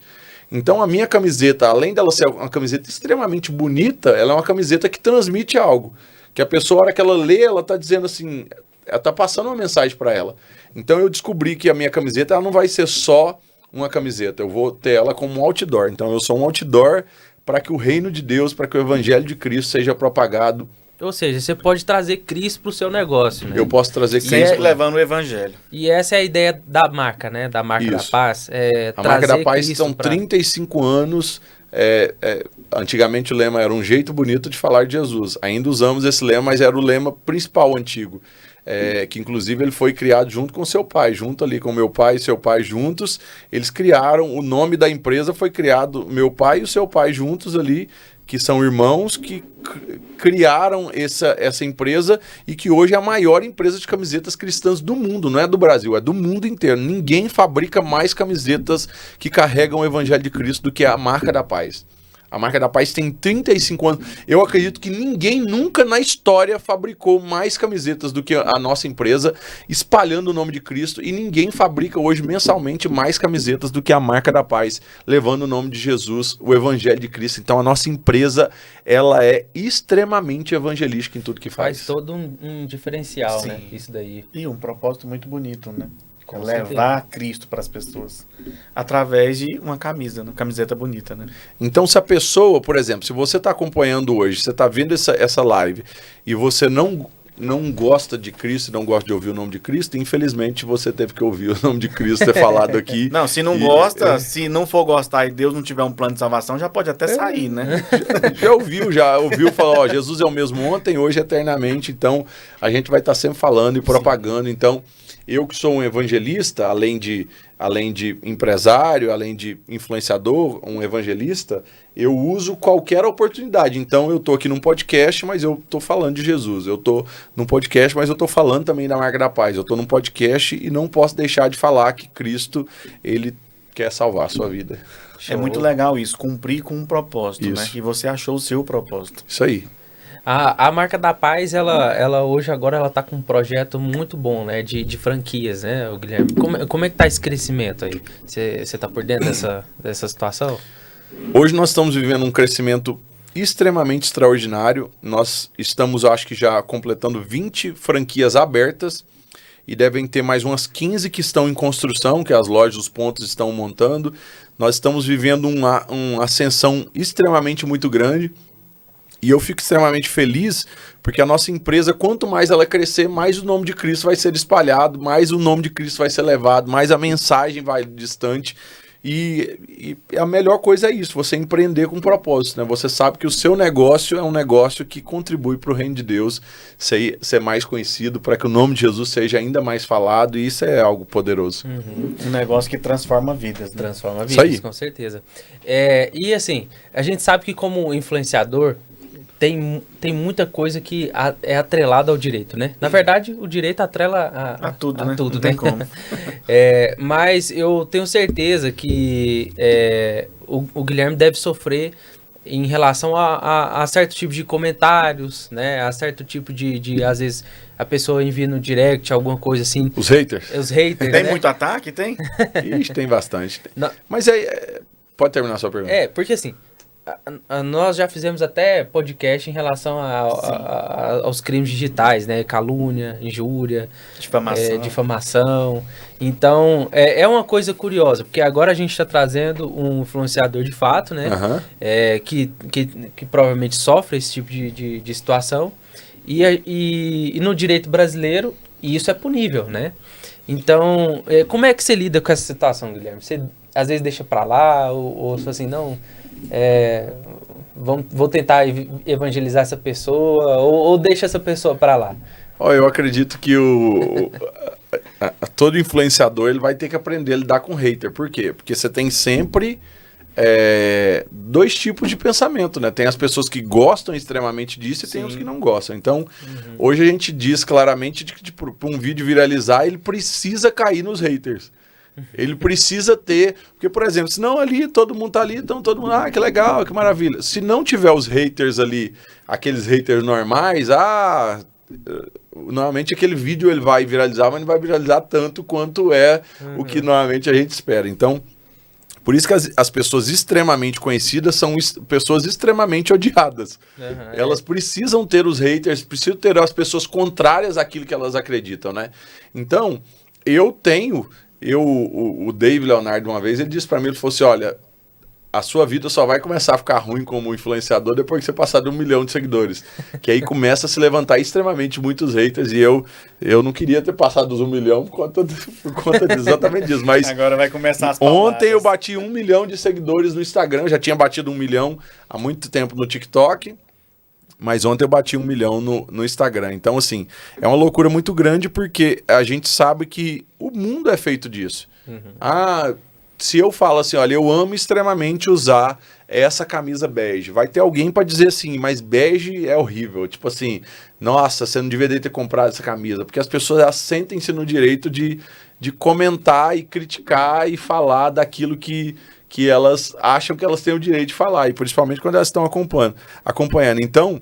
S2: Então a minha camiseta, além dela ser uma camiseta extremamente bonita, ela é uma camiseta que transmite algo. Que a pessoa, a hora que ela lê, ela está dizendo assim, ela está passando uma mensagem para ela. Então eu descobri que a minha camiseta ela não vai ser só uma camiseta, eu vou ter ela como um outdoor. Então eu sou um outdoor para que o reino de Deus, para que o evangelho de Cristo seja propagado.
S1: Ou seja, você pode trazer Cristo para o seu negócio, né?
S2: Eu posso trazer Cristo.
S3: Sempre levando o evangelho.
S1: E essa é a ideia da marca, né? Da marca da paz.
S2: A marca da paz são 35 anos. Antigamente o lema era um jeito bonito de falar de Jesus. Ainda usamos esse lema, mas era o lema principal antigo. Que inclusive ele foi criado junto com seu pai, junto ali com meu pai e seu pai juntos. Eles criaram, o nome da empresa foi criado, meu pai e o seu pai juntos ali, que são irmãos que criaram essa empresa e que hoje é a maior empresa de camisetas cristãs do mundo, não é do Brasil, é do mundo inteiro. Ninguém fabrica mais camisetas que carregam o evangelho de Cristo do que a marca da paz. A marca da paz tem 35 anos. Eu acredito que ninguém nunca na história fabricou mais camisetas do que a nossa empresa, espalhando o nome de Cristo, e ninguém fabrica hoje mensalmente mais camisetas do que a marca da paz, levando o nome de Jesus, o evangelho de Cristo. Então a nossa empresa, ela é extremamente evangelística em tudo que faz.
S1: Faz todo um diferencial, né? Isso daí.
S3: E um propósito muito bonito, né?
S1: Com
S3: levar Cristo para as pessoas através de uma camisa, uma camiseta bonita, né?
S2: Então, se a pessoa, por exemplo, se você está acompanhando hoje, você está vendo essa live e você não gosta de Cristo, não gosta de ouvir o nome de Cristo, infelizmente você teve que ouvir o nome de Cristo ser falado aqui.
S3: Não, se não gosta, se não for gostar e Deus não tiver um plano de salvação, já pode até sair, né?
S2: Já ouviu falar, ó, Jesus é o mesmo ontem, hoje, eternamente, então a gente vai estar sempre falando e propagando. Então, eu que sou um evangelista, além de empresário, além de influenciador, um evangelista, eu uso qualquer oportunidade. Então, eu estou aqui num podcast, mas eu estou falando de Jesus. Eu estou num podcast, mas eu estou falando também da Marca da Paz. Eu estou num podcast e não posso deixar de falar que Cristo, ele quer salvar a sua vida.
S3: É muito legal isso, cumprir com um propósito,
S2: Isso.
S3: né? E você achou o seu propósito.
S2: Isso aí.
S1: A Marca da Paz, ela hoje agora ela tá com um projeto muito bom, né, de franquias, né, o Guilherme? Como é que tá esse crescimento aí? Você tá por dentro dessa situação?
S2: Hoje nós estamos vivendo um crescimento extremamente extraordinário. Nós estamos, acho que já completando 20 franquias abertas e devem ter mais umas 15 que estão em construção, que as lojas, os pontos estão montando. Nós estamos vivendo uma ascensão extremamente muito grande. E eu fico extremamente feliz, porque a nossa empresa, quanto mais ela crescer, mais o nome de Cristo vai ser espalhado, mais o nome de Cristo vai ser levado, mais a mensagem vai distante. E a melhor coisa é isso, você empreender com propósito, né? Você sabe que o seu negócio é um negócio que contribui para o reino de Deus ser mais conhecido, para que o nome de Jesus seja ainda mais falado, e isso é algo poderoso.
S3: Um negócio que transforma vidas, né?
S1: Transforma
S2: Isso aí.
S1: vidas, com certeza. E assim, a gente sabe que como influenciador, tem muita coisa que é atrelada ao direito, né? Na verdade, o direito atrela
S3: A tudo, né?
S1: tudo,
S3: Não tem
S1: né?
S3: como.
S1: Mas eu tenho certeza que o Guilherme deve sofrer em relação a certo tipo de comentários, né? A certo tipo de às vezes, a pessoa envia no direct alguma coisa assim.
S2: Os haters?
S1: Os haters,
S3: Tem
S1: né?
S3: muito ataque? Tem?
S2: Ixi, tem bastante.
S1: Não.
S2: Mas pode terminar a sua pergunta.
S1: Porque assim, nós já fizemos até podcast em relação aos crimes digitais, né? Calúnia, injúria, difamação. Então, é uma coisa curiosa, porque agora a gente está trazendo um influenciador de fato, né?
S2: Aham.
S1: Que provavelmente sofre esse tipo de situação. E no direito brasileiro, isso é punível, né? Então, como é que você lida com essa situação, Guilherme? Você às vezes deixa para lá, ou assim, não... vou tentar evangelizar essa pessoa ou deixa essa pessoa para lá.
S2: Eu acredito que todo influenciador ele vai ter que aprender a lidar com hater. Por quê? Porque você tem sempre dois tipos de pensamento, né? Tem as pessoas que gostam extremamente disso e tem os que não gostam. Então, hoje a gente diz claramente que para um vídeo viralizar, ele precisa cair nos haters. Ele precisa ter, porque, por exemplo, se não ali, todo mundo tá ali, então todo mundo, que legal, que maravilha. Se não tiver os haters ali, aqueles haters normais, normalmente aquele vídeo ele vai viralizar, mas não vai viralizar tanto quanto o que normalmente a gente espera. Então, por isso que as pessoas extremamente conhecidas são pessoas extremamente odiadas. Elas precisam ter os haters, precisam ter as pessoas contrárias àquilo que elas acreditam, né? Então, o Dave Leonardo, uma vez, ele disse pra mim, ele falou assim, olha, a sua vida só vai começar a ficar ruim como influenciador depois que você passar de 1 milhão de seguidores. Que aí começa a se levantar extremamente muitos haters, e eu não queria ter passado dos 1 milhão por conta exatamente disso. Mas
S3: agora vai começar as
S2: ontem eu bati 1 milhão de seguidores no Instagram, eu já tinha batido 1 milhão há muito tempo no TikTok, mas ontem eu bati 1 milhão no Instagram. Então, assim, é uma loucura muito grande porque a gente sabe que o mundo é feito disso. Se eu falo assim, olha, eu amo extremamente usar essa camisa bege, vai ter alguém para dizer assim, mas bege é horrível. Tipo assim, nossa, você não deveria ter comprado essa camisa. Porque as pessoas elas sentem-se no direito de comentar e criticar e falar daquilo que elas acham que elas têm o direito de falar. E principalmente quando elas estão acompanhando. Então,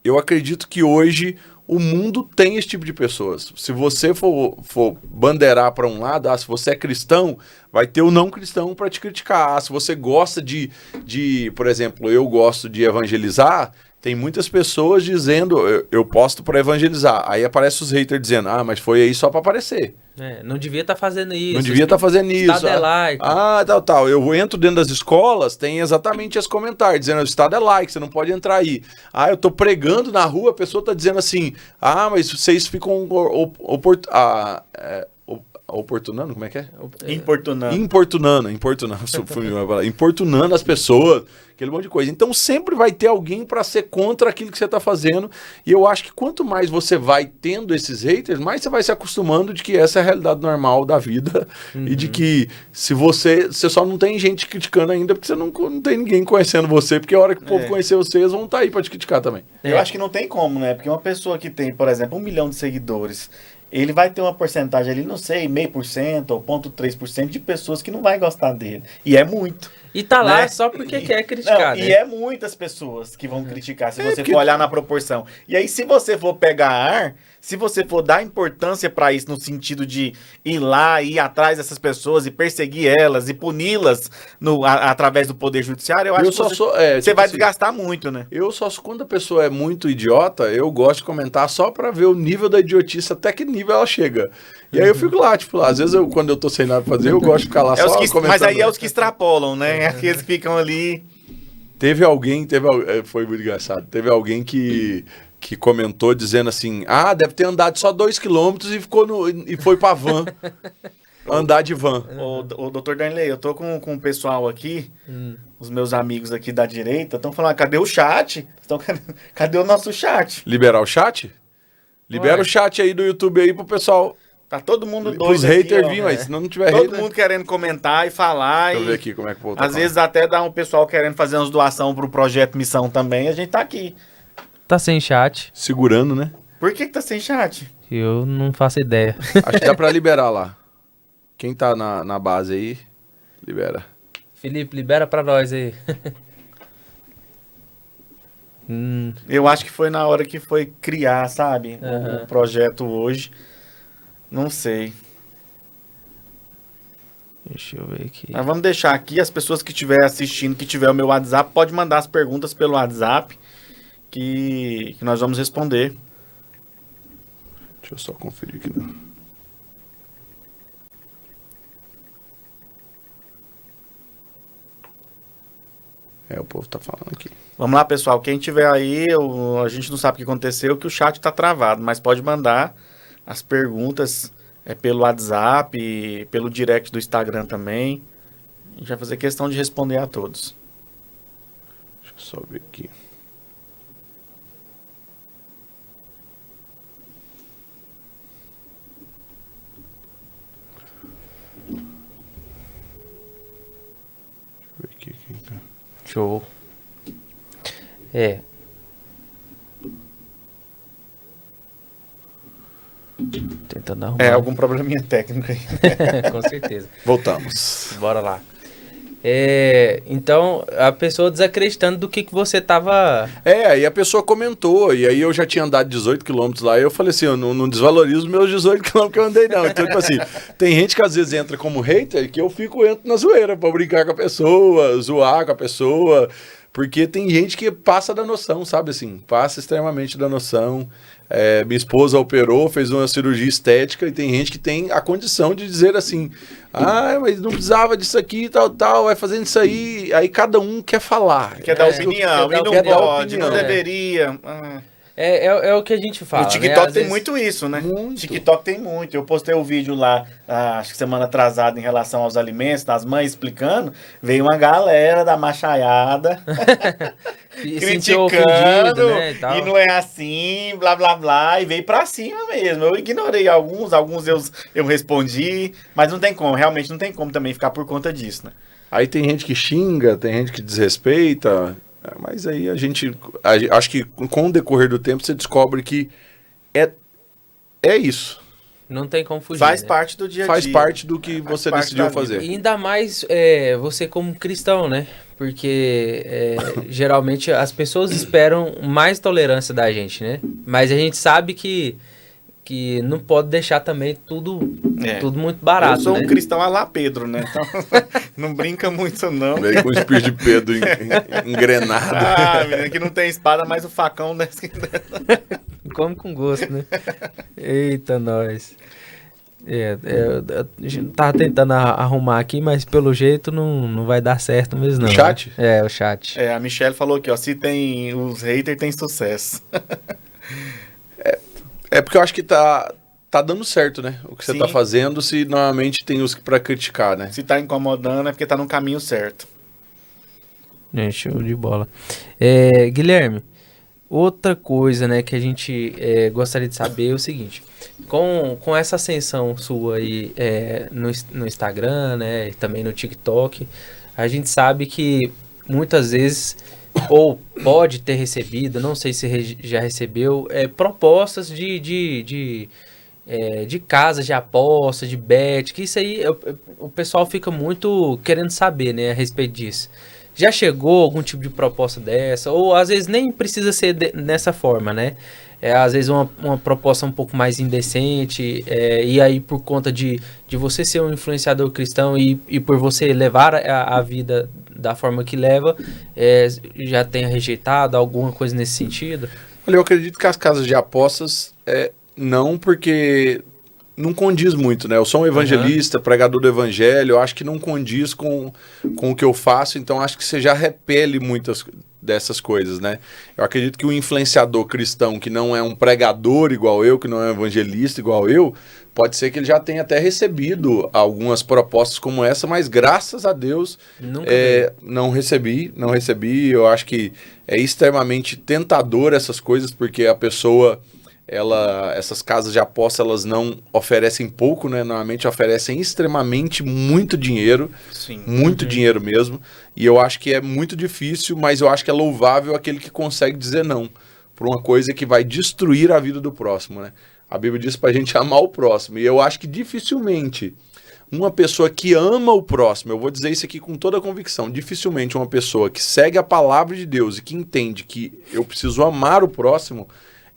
S2: eu acredito que hoje o mundo tem esse tipo de pessoas. Se você for bandeirar para um lado, se você é cristão, vai ter o não cristão para te criticar. Se você gosta de, por exemplo, eu gosto de evangelizar, Tem muitas pessoas dizendo, eu posto pra evangelizar. Aí aparece os haters dizendo, mas foi aí só pra aparecer.
S1: Não devia estar fazendo isso.
S2: Não devia estar fazendo isso.
S1: Estado é laico.
S2: Tal. Eu entro dentro das escolas, tem exatamente esse comentário, dizendo, o Estado é laico, você não pode entrar aí. Eu tô pregando na rua, a pessoa tá dizendo assim, mas vocês ficam oportunando, como é que é? Importunando as pessoas, aquele monte de coisa. Então sempre vai ter alguém para ser contra aquilo que você tá fazendo, e eu acho que quanto mais você vai tendo esses haters, mais você vai se acostumando de que essa é a realidade normal da vida, e de que se você só não tem gente criticando ainda, porque você não tem ninguém conhecendo você, porque a hora que o povo conhecer você, eles vão estar aí para te criticar também.
S3: Eu acho que não tem como, né? Porque uma pessoa que tem, por exemplo, 1 milhão de seguidores, ele vai ter uma porcentagem ali, não sei, 0,5% ou 0,3% de pessoas que não vai gostar dele. E é muito.
S1: E tá lá
S3: né?
S1: só porque quer criticar, né?
S3: E é muitas pessoas que vão criticar, se você for olhar na proporção. E aí, se você for pegar ar, se você for dar importância pra isso, no sentido de ir lá, ir atrás dessas pessoas e perseguir elas e puni-las através do Poder Judiciário, eu acho que você vai desgastar muito, né?
S2: Quando a pessoa é muito idiota, eu gosto de comentar só pra ver o nível da idiotice, até que nível ela chega. E aí eu fico lá, tipo, às vezes quando eu tô sem nada pra fazer, eu gosto de ficar lá comentando.
S3: Mas aí é os que extrapolam, né? Aqueles que ficam ali...
S2: Foi muito engraçado, teve alguém que comentou dizendo assim, deve ter andado só 2 km e foi pra van. Andar de van.
S3: Ô, doutor Danley, eu tô com o pessoal aqui, os meus amigos aqui da direita, estão falando, cadê o chat? Cadê o nosso chat?
S2: Liberar o chat? Libera o chat aí do YouTube aí pro pessoal.
S3: Tá todo mundo doido.
S2: Os haters virem, mas se não tiver hater...
S3: Todo mundo querendo comentar e falar.
S2: Deixa eu ver aqui como é que o povo tá
S3: às vezes até dá um pessoal querendo fazer umas doações pro Projeto Missão também, a gente tá aqui.
S1: Tá sem chat.
S2: Segurando, né?
S3: Por que tá sem chat?
S1: Eu não faço ideia.
S2: Acho que dá pra liberar lá. Quem tá na base aí, libera.
S1: Felipe, libera pra nós aí.
S3: Eu acho que foi na hora que foi criar, sabe? O projeto hoje. Não sei.
S1: Deixa eu ver aqui.
S3: Mas vamos deixar aqui, as pessoas que estiver assistindo, que tiver o meu WhatsApp, pode mandar as perguntas pelo WhatsApp, que nós vamos responder.
S2: Deixa eu só conferir aqui. Não. O povo tá falando aqui.
S3: Vamos lá, pessoal. Quem tiver aí, a gente não sabe o que aconteceu, que o chat tá travado, mas pode mandar as perguntas pelo WhatsApp, pelo direct do Instagram também. A gente vai fazer questão de responder a todos.
S2: Deixa eu só ver aqui.
S1: Show. Tentando arrumar.
S3: Algum probleminha técnico aí.
S1: Com certeza.
S2: Voltamos.
S1: Bora lá. Então, a pessoa desacreditando do que você tava...
S2: Aí a pessoa comentou, e aí eu já tinha andado 18 km lá, e eu falei assim, eu não desvalorizo os meus 18 km que eu andei não. Então, tipo assim, tem gente que às vezes entra como hater, que eu entro na zoeira, pra brincar com a pessoa, zoar com a pessoa, porque tem gente que passa da noção, sabe assim, passa extremamente da noção. Minha esposa operou, fez uma cirurgia estética, e tem gente que tem a condição de dizer assim, mas não precisava disso aqui, tal, vai fazendo isso aí cada um quer falar.
S3: Quer dar opinião, e não pode, não deveria.
S1: É o que a gente fala.
S3: O TikTok
S1: né?
S3: tem muito isso, né?
S2: Muito.
S3: TikTok tem muito. Eu postei um vídeo lá, acho que semana atrasada, em relação aos alimentos, das mães explicando. Veio uma galera da machaiada criticando,
S1: né,
S3: e não é assim, blá blá blá, e veio pra cima mesmo. Eu ignorei alguns eu respondi, mas não tem como, realmente não tem como também ficar por conta disso, né?
S2: Aí tem gente que xinga, tem gente que desrespeita. Mas aí acho que com o decorrer do tempo você descobre que é isso.
S1: Não tem como fugir.
S3: Faz
S1: né?
S3: parte do dia a dia.
S2: Faz parte do que você decidiu fazer.
S1: E ainda mais você como cristão, né? Porque geralmente as pessoas esperam mais tolerância da gente, né? Mas a gente sabe que que não pode deixar também tudo muito
S3: Eu
S1: barato,
S3: sou
S1: né?
S3: um cristão a lá Pedro, né? Então, não brinca muito, não.
S2: Veio com o espírito de Pedro engrenado.
S3: Ah, menino, que não tem espada, mas o facão desce.
S1: Come com gosto, né? Eita, nós. A gente tava tentando arrumar aqui, mas pelo jeito não vai dar certo mesmo, não.
S2: O chat?
S1: Né? O chat.
S3: A Michelle falou aqui, ó, se tem os haters, tem sucesso.
S2: É porque eu acho que tá dando certo, né? O que você
S3: Sim.
S2: tá fazendo, se normalmente tem os pra criticar, né?
S3: Se tá incomodando, é porque tá no caminho certo.
S1: Gente, show de bola. Guilherme, outra coisa, né, que a gente gostaria de saber é o seguinte. Com essa ascensão sua aí no Instagram, né, e também no TikTok, a gente sabe que muitas vezes, ou pode ter recebido, não sei se já recebeu, propostas de casas de aposta, de bet, que isso aí o pessoal fica muito querendo saber, né, a respeito disso. Já chegou algum tipo de proposta dessa? Ou às vezes nem precisa ser nessa forma, né? Às vezes uma proposta um pouco mais indecente, e aí por conta de você ser um influenciador cristão e por você levar a vida da forma que leva, já tenha rejeitado alguma coisa nesse sentido?
S2: Olha, eu acredito que as casas de apostas não, porque não condiz muito, né? Eu sou um evangelista, pregador do evangelho, eu acho que não condiz com o que eu faço, então acho que você já repele muitas dessas coisas, né? Eu acredito que o influenciador cristão, que não é um pregador igual eu, que não é um evangelista igual eu, pode ser que ele já tenha até recebido algumas propostas como essa, mas graças a Deus não recebi. Eu acho que é extremamente tentador essas coisas, porque a pessoa... essas casas de aposta, elas não oferecem pouco, né? Normalmente oferecem extremamente muito dinheiro.
S3: Sim.
S2: Muito dinheiro mesmo. E eu acho que é muito difícil, mas eu acho que é louvável aquele que consegue dizer não por uma coisa que vai destruir a vida do próximo, né? A Bíblia diz pra gente amar o próximo. E eu acho que dificilmente uma pessoa que ama o próximo, eu vou dizer isso aqui com toda a convicção, dificilmente uma pessoa que segue a palavra de Deus e que entende que eu preciso amar o próximo,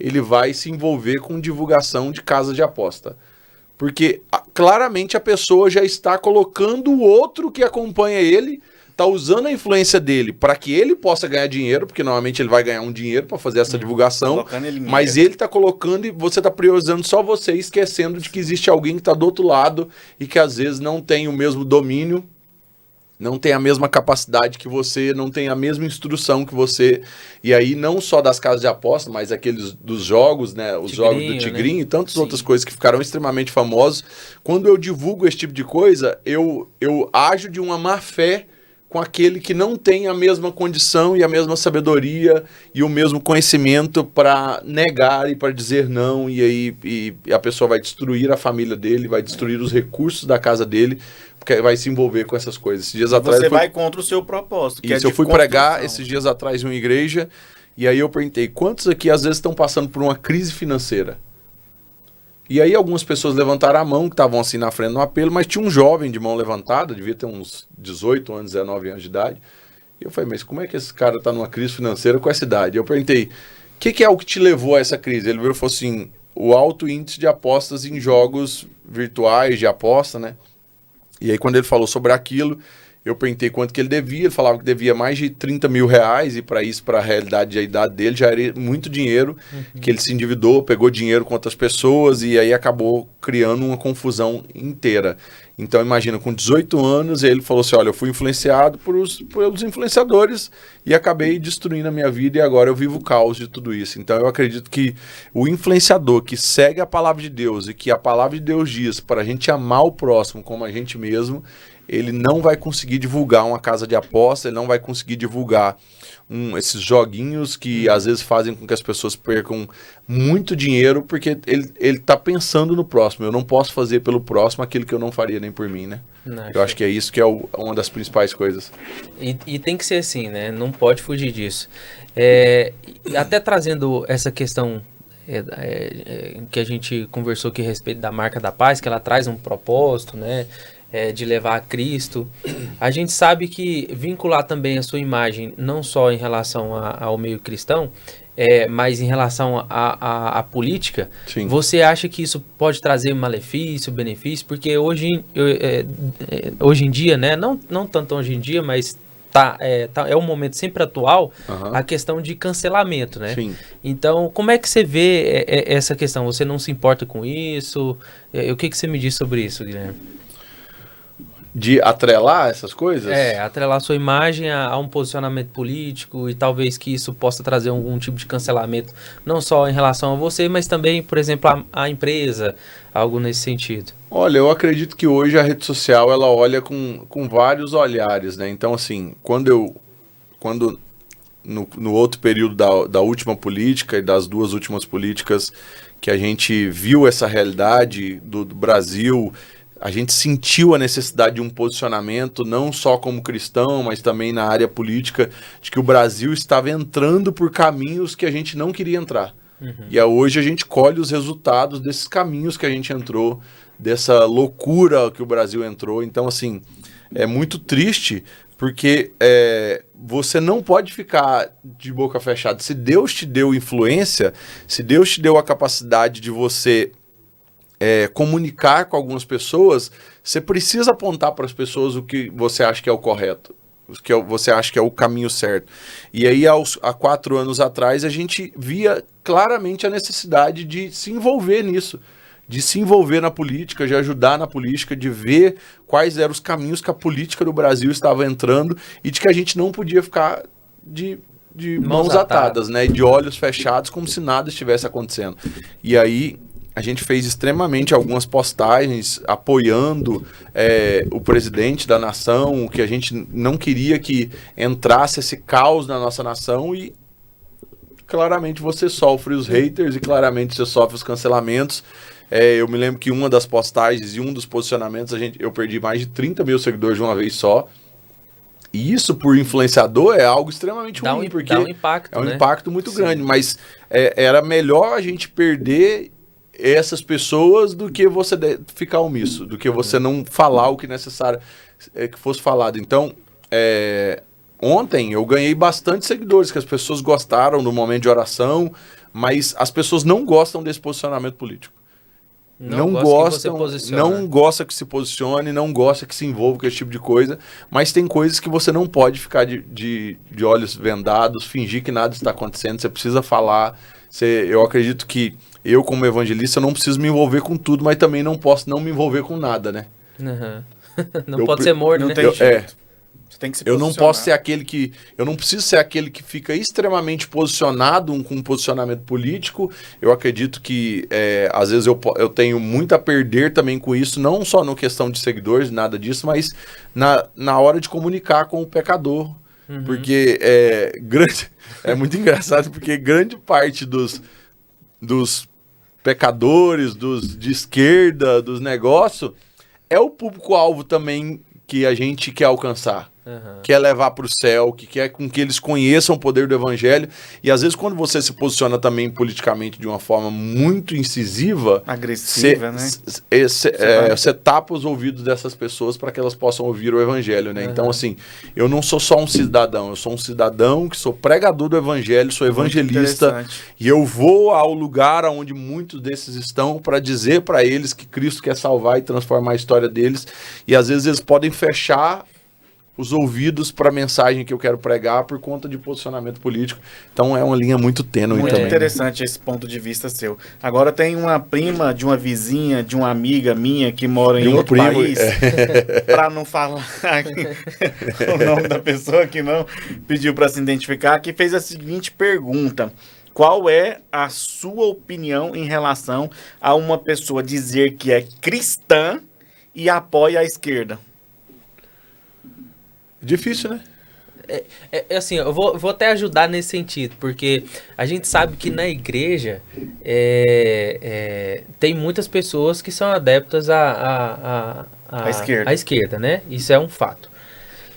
S2: ele vai se envolver com divulgação de casa de aposta. Porque claramente a pessoa já está colocando o outro que acompanha ele, está usando a influência dele para que ele possa ganhar dinheiro, porque normalmente ele vai ganhar um dinheiro para fazer essa divulgação, mas ele está colocando e você está priorizando só você, esquecendo de que existe alguém que está do outro lado e que às vezes não tem o mesmo domínio, não tem a mesma capacidade que você, não tem a mesma instrução que você. E aí, não só das casas de aposta, mas aqueles dos jogos, né? Os jogos do Tigrinho, né? E tantas outras coisas que ficaram extremamente famosos. Quando eu divulgo esse tipo de coisa, eu ajo de uma má fé com aquele que não tem a mesma condição e a mesma sabedoria e o mesmo conhecimento para negar e para dizer não. E aí a pessoa vai destruir a família dele, vai destruir os recursos da casa dele, porque vai se envolver com essas coisas. Esses dias atrás
S3: você vai contra o seu propósito.
S2: Isso, eu fui pregar esses dias atrás em uma igreja e aí eu perguntei, quantos aqui às vezes estão passando por uma crise financeira? E aí algumas pessoas levantaram a mão, que estavam assim na frente do apelo, mas tinha um jovem de mão levantada, devia ter uns 18 anos, 19 anos de idade. E eu falei, mas como é que esse cara está numa crise financeira com essa idade? Eu perguntei, o que é o que te levou a essa crise? Ele virou e falou assim, o alto índice de apostas em jogos virtuais de aposta, né? E aí quando ele falou sobre aquilo, eu perguntei quanto que ele devia, ele falava que devia mais de 30 mil reais, e para isso, para a realidade da idade dele, já era muito dinheiro, que ele se endividou, pegou dinheiro com outras pessoas, e aí acabou criando uma confusão inteira. Então imagina, com 18 anos, ele falou assim, olha, eu fui influenciado pelos influenciadores, e acabei destruindo a minha vida, e agora eu vivo o caos de tudo isso. Então eu acredito que o influenciador que segue a palavra de Deus, e que a palavra de Deus diz para a gente amar o próximo como a gente mesmo, ele não vai conseguir divulgar uma casa de aposta, ele não vai conseguir divulgar esses joguinhos que às vezes fazem com que as pessoas percam muito dinheiro, porque ele está pensando no próximo. Eu não posso fazer pelo próximo aquilo que eu não faria nem por mim, né? Eu acho que é isso que é uma das principais coisas.
S1: E tem que ser assim, né? Não pode fugir disso. Até trazendo essa questão que a gente conversou aqui a respeito da Marca da Paz, que ela traz um propósito, né? De levar a Cristo. A gente sabe que vincular também a sua imagem, não só em relação ao meio cristão, mas em relação à política,
S2: Sim.
S1: você acha que isso pode trazer malefício, benefício? Porque hoje em dia, né? Não tanto hoje em dia, mas é um momento sempre atual, a questão de cancelamento, né?
S2: Sim.
S1: Então, como é que você vê essa questão? Você não se importa com isso? O que você me diz sobre isso, Guilherme?
S2: De atrelar essas coisas?
S1: Atrelar sua imagem a um posicionamento político e talvez que isso possa trazer algum tipo de cancelamento, não só em relação a você, mas também, por exemplo, a empresa, algo nesse sentido.
S2: Olha, eu acredito que hoje a rede social, ela olha com vários olhares, né? Então, assim, quando no outro período da última política e das duas últimas políticas que a gente viu essa realidade do Brasil, a gente sentiu a necessidade de um posicionamento, não só como cristão, mas também na área política, de que o Brasil estava entrando por caminhos que a gente não queria entrar. E hoje a gente colhe os resultados desses caminhos que a gente entrou, dessa loucura que o Brasil entrou. Então, assim, é muito triste, porque você não pode ficar de boca fechada. Se Deus te deu influência, se Deus te deu a capacidade de você comunicar com algumas pessoas, você precisa apontar para as pessoas o que você acha que é o correto, o que você acha que é o caminho certo. E aí, há 4 anos atrás, a gente via claramente a necessidade de se envolver nisso, de se envolver na política, de ajudar na política, de ver quais eram os caminhos que a política do Brasil estava entrando e de que a gente não podia ficar de mãos atadas, né, de olhos fechados, como se nada estivesse acontecendo. E aí a gente fez extremamente algumas postagens apoiando o presidente da nação, que a gente não queria que entrasse esse caos na nossa nação, e claramente você sofre os haters e claramente você sofre os cancelamentos. Eu me lembro que uma das postagens e um dos posicionamentos, eu perdi mais de 30 mil seguidores de uma vez só. E isso, por influenciador, é algo extremamente ruim, porque
S1: dá um impacto,
S2: é um
S1: né?
S2: impacto muito grande. Mas era melhor a gente perder essas pessoas do que você ficar omisso, do que você não falar o que necessário que fosse falado. Então, ontem eu ganhei bastante seguidores, que as pessoas gostaram do momento de oração, mas as pessoas não gostam desse posicionamento político. Não gosta que se posicione, não gosta que se envolva com esse tipo de coisa, mas tem coisas que você não pode ficar de olhos vendados, fingir que nada está acontecendo, você precisa falar. Eu acredito que eu, como evangelista, não preciso me envolver com tudo, mas também não posso não me envolver com nada, né?
S1: Não pode ser morno,
S3: não
S1: né?
S3: Tem jeito. Você tem que se
S2: eu
S3: posicionar.
S2: não posso ser aquele que... Eu não preciso ser aquele que fica extremamente posicionado com um posicionamento político. Eu acredito que, às vezes, eu tenho muito a perder também com isso, não só na questão de seguidores, nada disso, mas na hora de comunicar com o pecador. Porque é muito engraçado, porque grande parte dos pecadores, de esquerda, dos negócios, é o público-alvo também que a gente quer alcançar. Quer levar para o céu, que quer com que eles conheçam o poder do evangelho. E às vezes, quando você se posiciona também politicamente de uma forma muito incisiva,
S3: agressiva, né?
S2: Você tapa os ouvidos dessas pessoas para que elas possam ouvir o evangelho, né? Então, assim, eu não sou só um cidadão, eu sou um cidadão que sou pregador do evangelho, sou evangelista, e eu vou ao lugar onde muitos desses estão para dizer para eles que Cristo quer salvar e transformar a história deles. E às vezes eles podem fechar os ouvidos para a mensagem que eu quero pregar por conta de posicionamento político. Então é uma linha muito tênue
S3: muito
S2: também.
S3: Muito interessante esse ponto de vista seu. Agora tem uma prima de uma vizinha, de uma amiga minha que mora em outro país, para não falar o nome da pessoa que não pediu para se identificar, que fez a seguinte pergunta: qual é a sua opinião em relação a uma pessoa dizer que é cristã e apoia a esquerda?
S2: Difícil, né?
S1: Assim, eu vou até ajudar nesse sentido, porque a gente sabe que na igreja tem muitas pessoas que são adeptas à esquerda, né? Isso é um fato.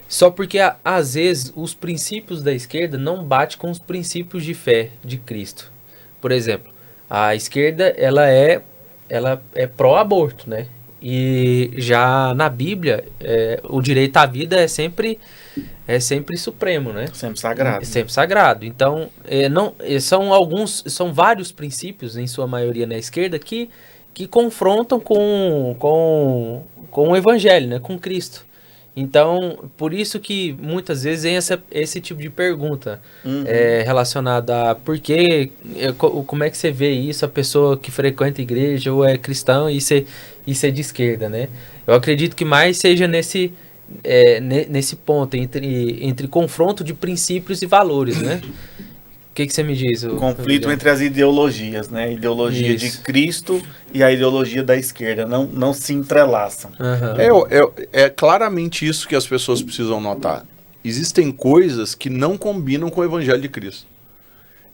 S1: Só porque, às vezes, os princípios da esquerda não batem com os princípios de fé de Cristo. Por exemplo, a esquerda ela é pró-aborto, né? E já na Bíblia, o direito à vida é sempre é sempre supremo, né?
S3: Sempre sagrado.
S1: É sempre sagrado. Então, são vários princípios, em sua maioria na esquerda, que confrontam com o evangelho, né? Com Cristo. Então, por isso que muitas vezes vem esse tipo de pergunta relacionada a como é que você vê isso, a pessoa que frequenta a igreja ou é cristão e ser de esquerda, né? Eu acredito que mais seja nesse ponto, entre confronto de princípios e valores, né? O que você me diz?
S3: Conflito entre as ideologias, né? Ideologia de Cristo e a ideologia da esquerda. Não se entrelaçam.
S2: É claramente isso que as pessoas precisam notar. Existem coisas que não combinam com o evangelho de Cristo.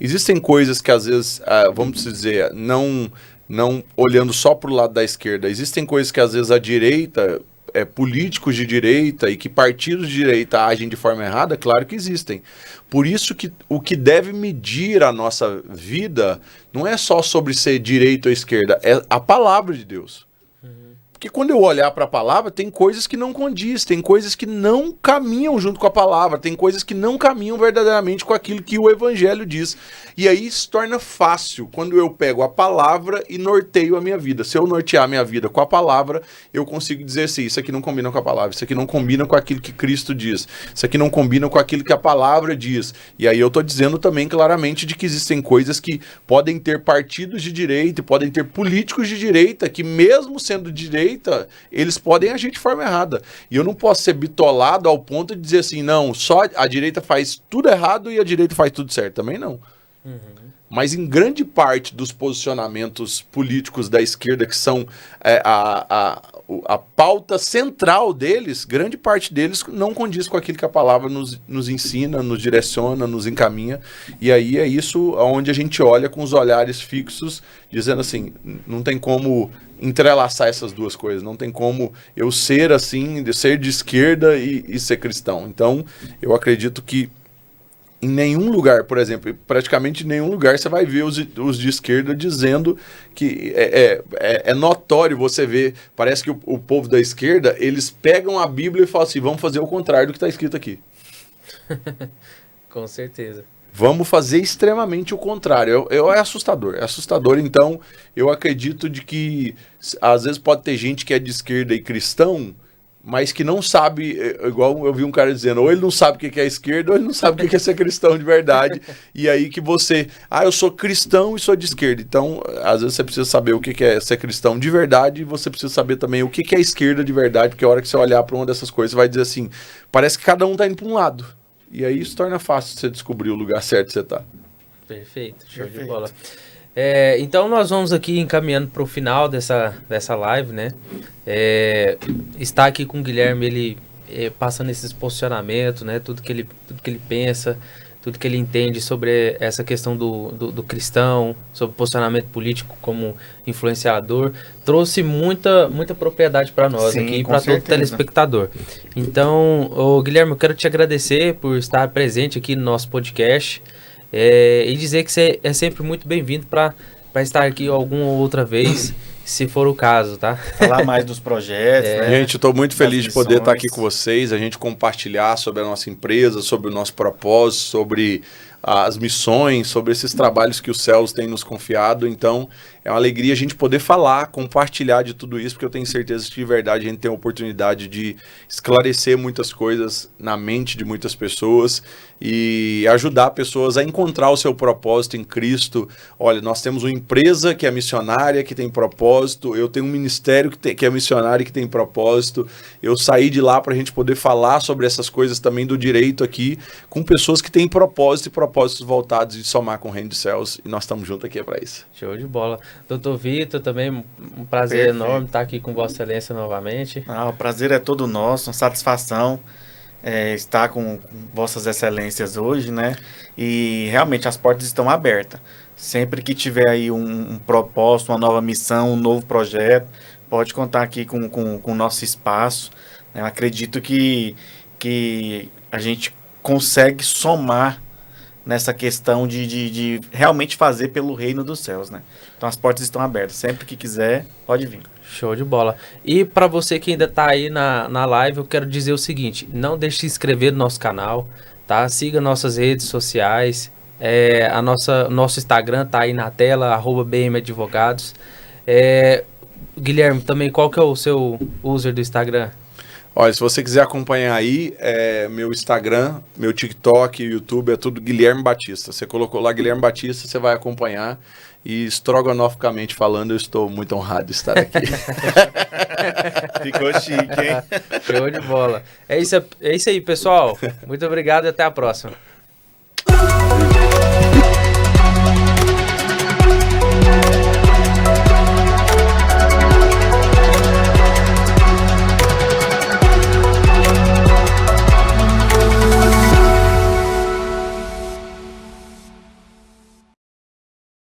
S2: Existem coisas que às vezes, vamos dizer, não olhando só para o lado da esquerda, existem coisas que às vezes a direita, políticos de direita e que partidos de direita agem de forma errada, claro que existem. Por isso que o que deve medir a nossa vida não é só sobre ser direita ou esquerda, é a palavra de Deus. Porque quando eu olhar para a palavra, tem coisas que não condiz, tem coisas que não caminham junto com a palavra, tem coisas que não caminham verdadeiramente com aquilo que o evangelho diz. E aí se torna fácil quando eu pego a palavra e norteio a minha vida. Se eu nortear a minha vida com a palavra, eu consigo dizer assim, isso aqui não combina com a palavra, isso aqui não combina com aquilo que Cristo diz, isso aqui não combina com aquilo que a palavra diz. E aí eu estou dizendo também claramente de que existem coisas que podem ter partidos de direita, podem ter políticos de direita, que mesmo sendo de direita, eles podem agir de forma errada. E eu não posso ser bitolado ao ponto de dizer assim, não, só a direita faz tudo errado e a direita faz tudo certo. Também não. Mas em grande parte dos posicionamentos políticos da esquerda, que são a pauta central deles, grande parte deles não condiz com aquilo que a palavra nos ensina, nos direciona, nos encaminha. E aí é isso onde a gente olha com os olhares fixos, dizendo assim, não tem como entrelaçar essas duas coisas, não tem como eu ser assim, ser de esquerda e ser cristão. Então, eu acredito que em nenhum lugar, por exemplo, praticamente em nenhum lugar você vai ver os de esquerda dizendo que é notório você ver, parece que o povo da esquerda, eles pegam a Bíblia e falam assim, vamos fazer o contrário do que está escrito aqui.
S1: Com certeza.
S2: Vamos fazer extremamente o contrário. É assustador. É assustador, então eu acredito de que às vezes pode ter gente que é de esquerda e cristão, mas que não sabe, igual eu vi um cara dizendo, ou ele não sabe o que é esquerda, ou ele não sabe o que é ser cristão de verdade. E aí que você, eu sou cristão e sou de esquerda. Então, às vezes você precisa saber o que é ser cristão de verdade, e você precisa saber também o que é esquerda de verdade, porque a hora que você olhar para uma dessas coisas, você vai dizer assim, parece que cada um tá indo para um lado. E aí isso torna fácil você descobrir o lugar certo que você tá.
S1: Perfeito, show de bola. Então nós vamos aqui encaminhando para o final dessa live, né? Está aqui com o Guilherme, ele passando esses posicionamentos, né? Tudo que ele pensa, tudo que ele entende sobre essa questão do cristão, sobre o posicionamento político como influenciador, trouxe muita propriedade para nós. Sim, aqui, para todo telespectador. Então, Guilherme, eu quero te agradecer por estar presente aqui no nosso podcast. E dizer que você é sempre muito bem-vindo para estar aqui alguma outra vez, se for o caso, tá?
S3: Falar mais dos projetos, né?
S2: Gente, eu estou muito feliz de poder estar aqui com vocês, a gente compartilhar sobre a nossa empresa, sobre o nosso propósito, sobre as missões, sobre esses trabalhos que os céus têm nos confiado. Então, é uma alegria a gente poder falar, compartilhar de tudo isso, porque eu tenho certeza que de verdade a gente tem a oportunidade de esclarecer muitas coisas na mente de muitas pessoas e ajudar pessoas a encontrar o seu propósito em Cristo. Olha, nós temos uma empresa que é missionária, que tem propósito, eu tenho um ministério que é missionário e que tem propósito. Eu saí de lá para a gente poder falar sobre essas coisas também do direito aqui, com pessoas que têm propósito e propósitos voltados de somar com o reino dos céus, e nós estamos juntos aqui para isso.
S1: Show de bola. Doutor Vitor, também um prazer enorme estar aqui com Vossa Excelência novamente.
S3: O prazer é todo nosso, uma satisfação estar com Vossas Excelências hoje, né? E realmente as portas estão abertas. Sempre que tiver aí um propósito, uma nova missão, um novo projeto, pode contar aqui com o nosso espaço. Eu acredito que a gente consegue somar nessa questão de realmente fazer pelo reino dos céus, né? Então as portas estão abertas. Sempre que quiser, pode vir.
S1: Show de bola. E para você que ainda tá aí na live, eu quero dizer o seguinte, não deixe de se inscrever no nosso canal, tá? Siga nossas redes sociais, nosso Instagram tá aí na tela, @bmadvogados. Guilherme, também qual que é o seu user do Instagram?
S2: Olha, se você quiser acompanhar aí, meu Instagram, meu TikTok, YouTube, é tudo Guilherme Batista. Você colocou lá Guilherme Batista, você vai acompanhar. E estrogonoficamente falando, eu estou muito honrado de estar aqui.
S3: Ficou chique, hein?
S1: Show de bola. É isso aí, pessoal. Muito obrigado e até a próxima.